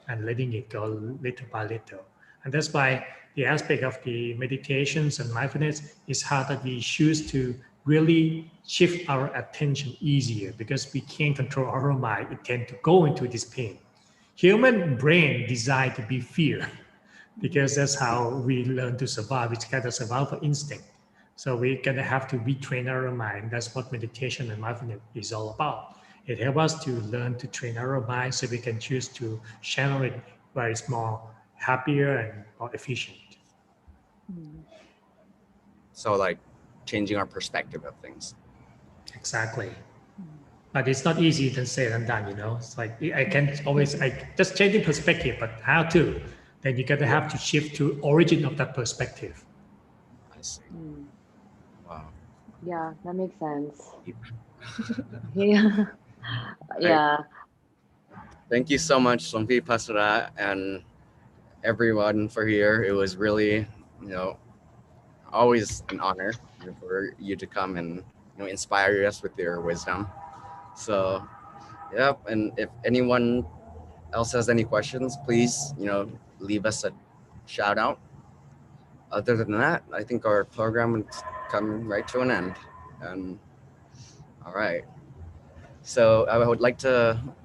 E: and letting it go little by little. And that's why the aspect of the meditations and mindfulness is how that we choose to really shift our attention easier, because we can't control our mind. It tends to go into this pain. Human brain designed to be fear, because that's how we learn to survive. It's kind of survival instinct. So we're gonna have to retrain our mind. That's what meditation and mindfulness is all about. It helps us to learn to train our mind so we can choose to channel it where it's more happier and more efficient.
A: Mm.
D: So like changing our perspective of things.
E: Exactly. But it's not easy to say and done, It's like I can't always just changing perspective, but how to? Then you gotta have to shift to origin of that perspective.
D: I see.
A: Mm.
D: Wow.
A: Yeah, that makes sense. Yeah. Yeah.
D: Thank you so much, Venerable Pasura, and everyone for here. It was really, always an honor for you to come and inspire us with your wisdom. So, yep. And if anyone else has any questions, please, leave us a shout out. Other than that, I think our program would come right to an end. And all right. So I would like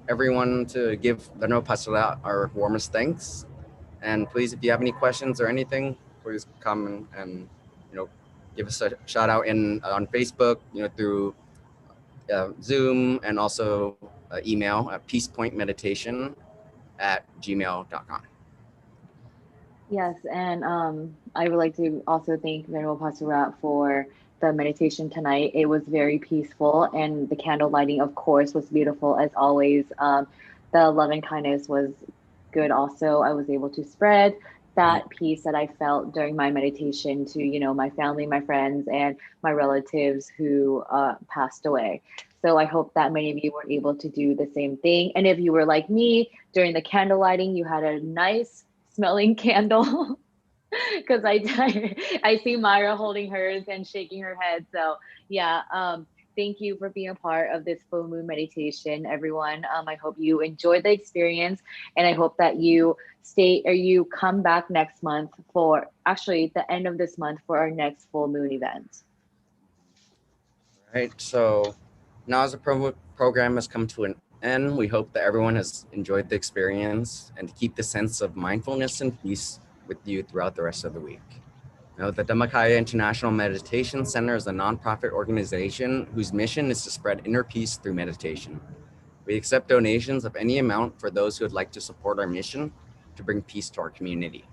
D: everyone to give Venerable Pasura our warmest thanks. And please, if you have any questions or anything, please come and give us a shout out on Facebook, through Zoom, and also email at peacepointmeditation@gmail.com.
A: Yes, and I would like to also thank Venerable Pasura for the meditation tonight. It was very peaceful, and the candle lighting, of course, was beautiful as always. The love and kindness was good also. I was able to spread that peace that I felt during my meditation to, my family, my friends, and my relatives who passed away. So I hope that many of you were able to do the same thing. And if you were like me, during the candle lighting, you had a nice smelling candle. Because I see Myra holding hers and shaking her head. So yeah, thank you for being a part of this full moon meditation, everyone. I hope you enjoyed the experience, and I hope that you you come back next month for actually the end of this month for our next full moon event.
D: Right. So now as the program has come to an end, we hope that everyone has enjoyed the experience and to keep the sense of mindfulness and peace with you throughout the rest of the week. Now, the Dhammakaya International Meditation Center is a nonprofit organization whose mission is to spread inner peace through meditation. We accept donations of any amount for those who would like to support our mission to bring peace to our community.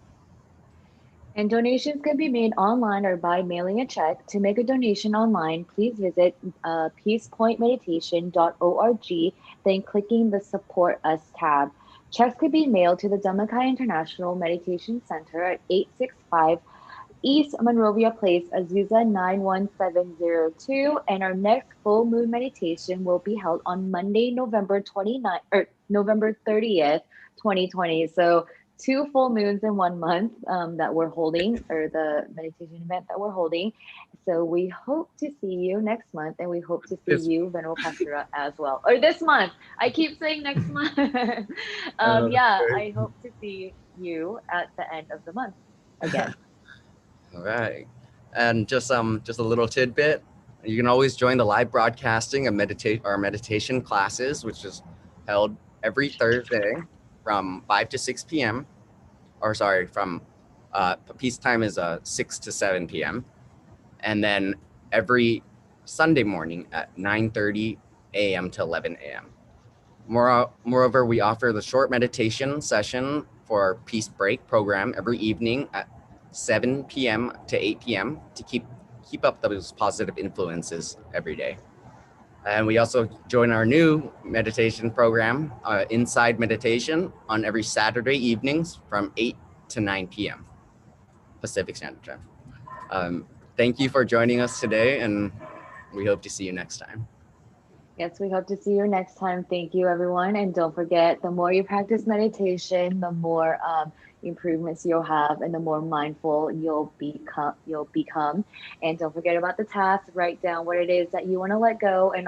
A: And donations can be made online or by mailing a check. To make a donation online, please visit peacepointmeditation.org, then clicking the Support Us tab. Checks could be mailed to the Dhammakaya International Meditation Center at 865 East Monrovia Place, Azusa 91702. And our next full moon meditation will be held on Monday, November 30th, 2020. So 2 full moons in 1 month that we're holding, or the meditation event that we're holding. So we hope to see you next month, and we hope to see you, Venerable Pasura, as well. Or this month. I keep saying next month. I hope to see you at the end of the month again.
D: All right. And just a little tidbit. You can always join the live broadcasting of our meditation classes, which is held every Thursday from 5 to 6 p.m. Or sorry, from peace time is 6 to 7 p.m. And then every Sunday morning at 9:30 a.m. to 11 a.m. Moreover, we offer the short meditation session for Peace Break program every evening at 7 p.m. to 8 p.m. to keep up those positive influences every day. And we also join our new meditation program, Inside Meditation, on every Saturday evenings from 8 to 9 p.m. Pacific Standard Time. Thank you for joining us today, and we hope to see you next time.
A: Yes, we hope to see you next time. Thank you, everyone. And don't forget, the more you practice meditation, the more improvements you'll have and the more mindful you'll become. And don't forget about the task. Write down what it is that you want to let go and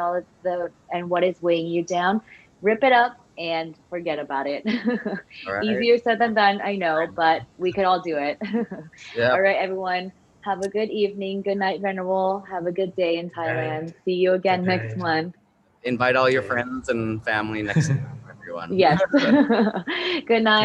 A: and what is weighing you down. Rip it up and forget about it.
D: All right.
A: Easier said than done, I know, but we could all do it.
D: Yeah.
A: All right, everyone. Have a good evening. Good night, Venerable. Have a good day in Thailand. See you again
E: Good
A: next
E: night.
A: month.
D: Invite all your
E: Okay.
D: friends and family next time, everyone.
A: Yes. Good night.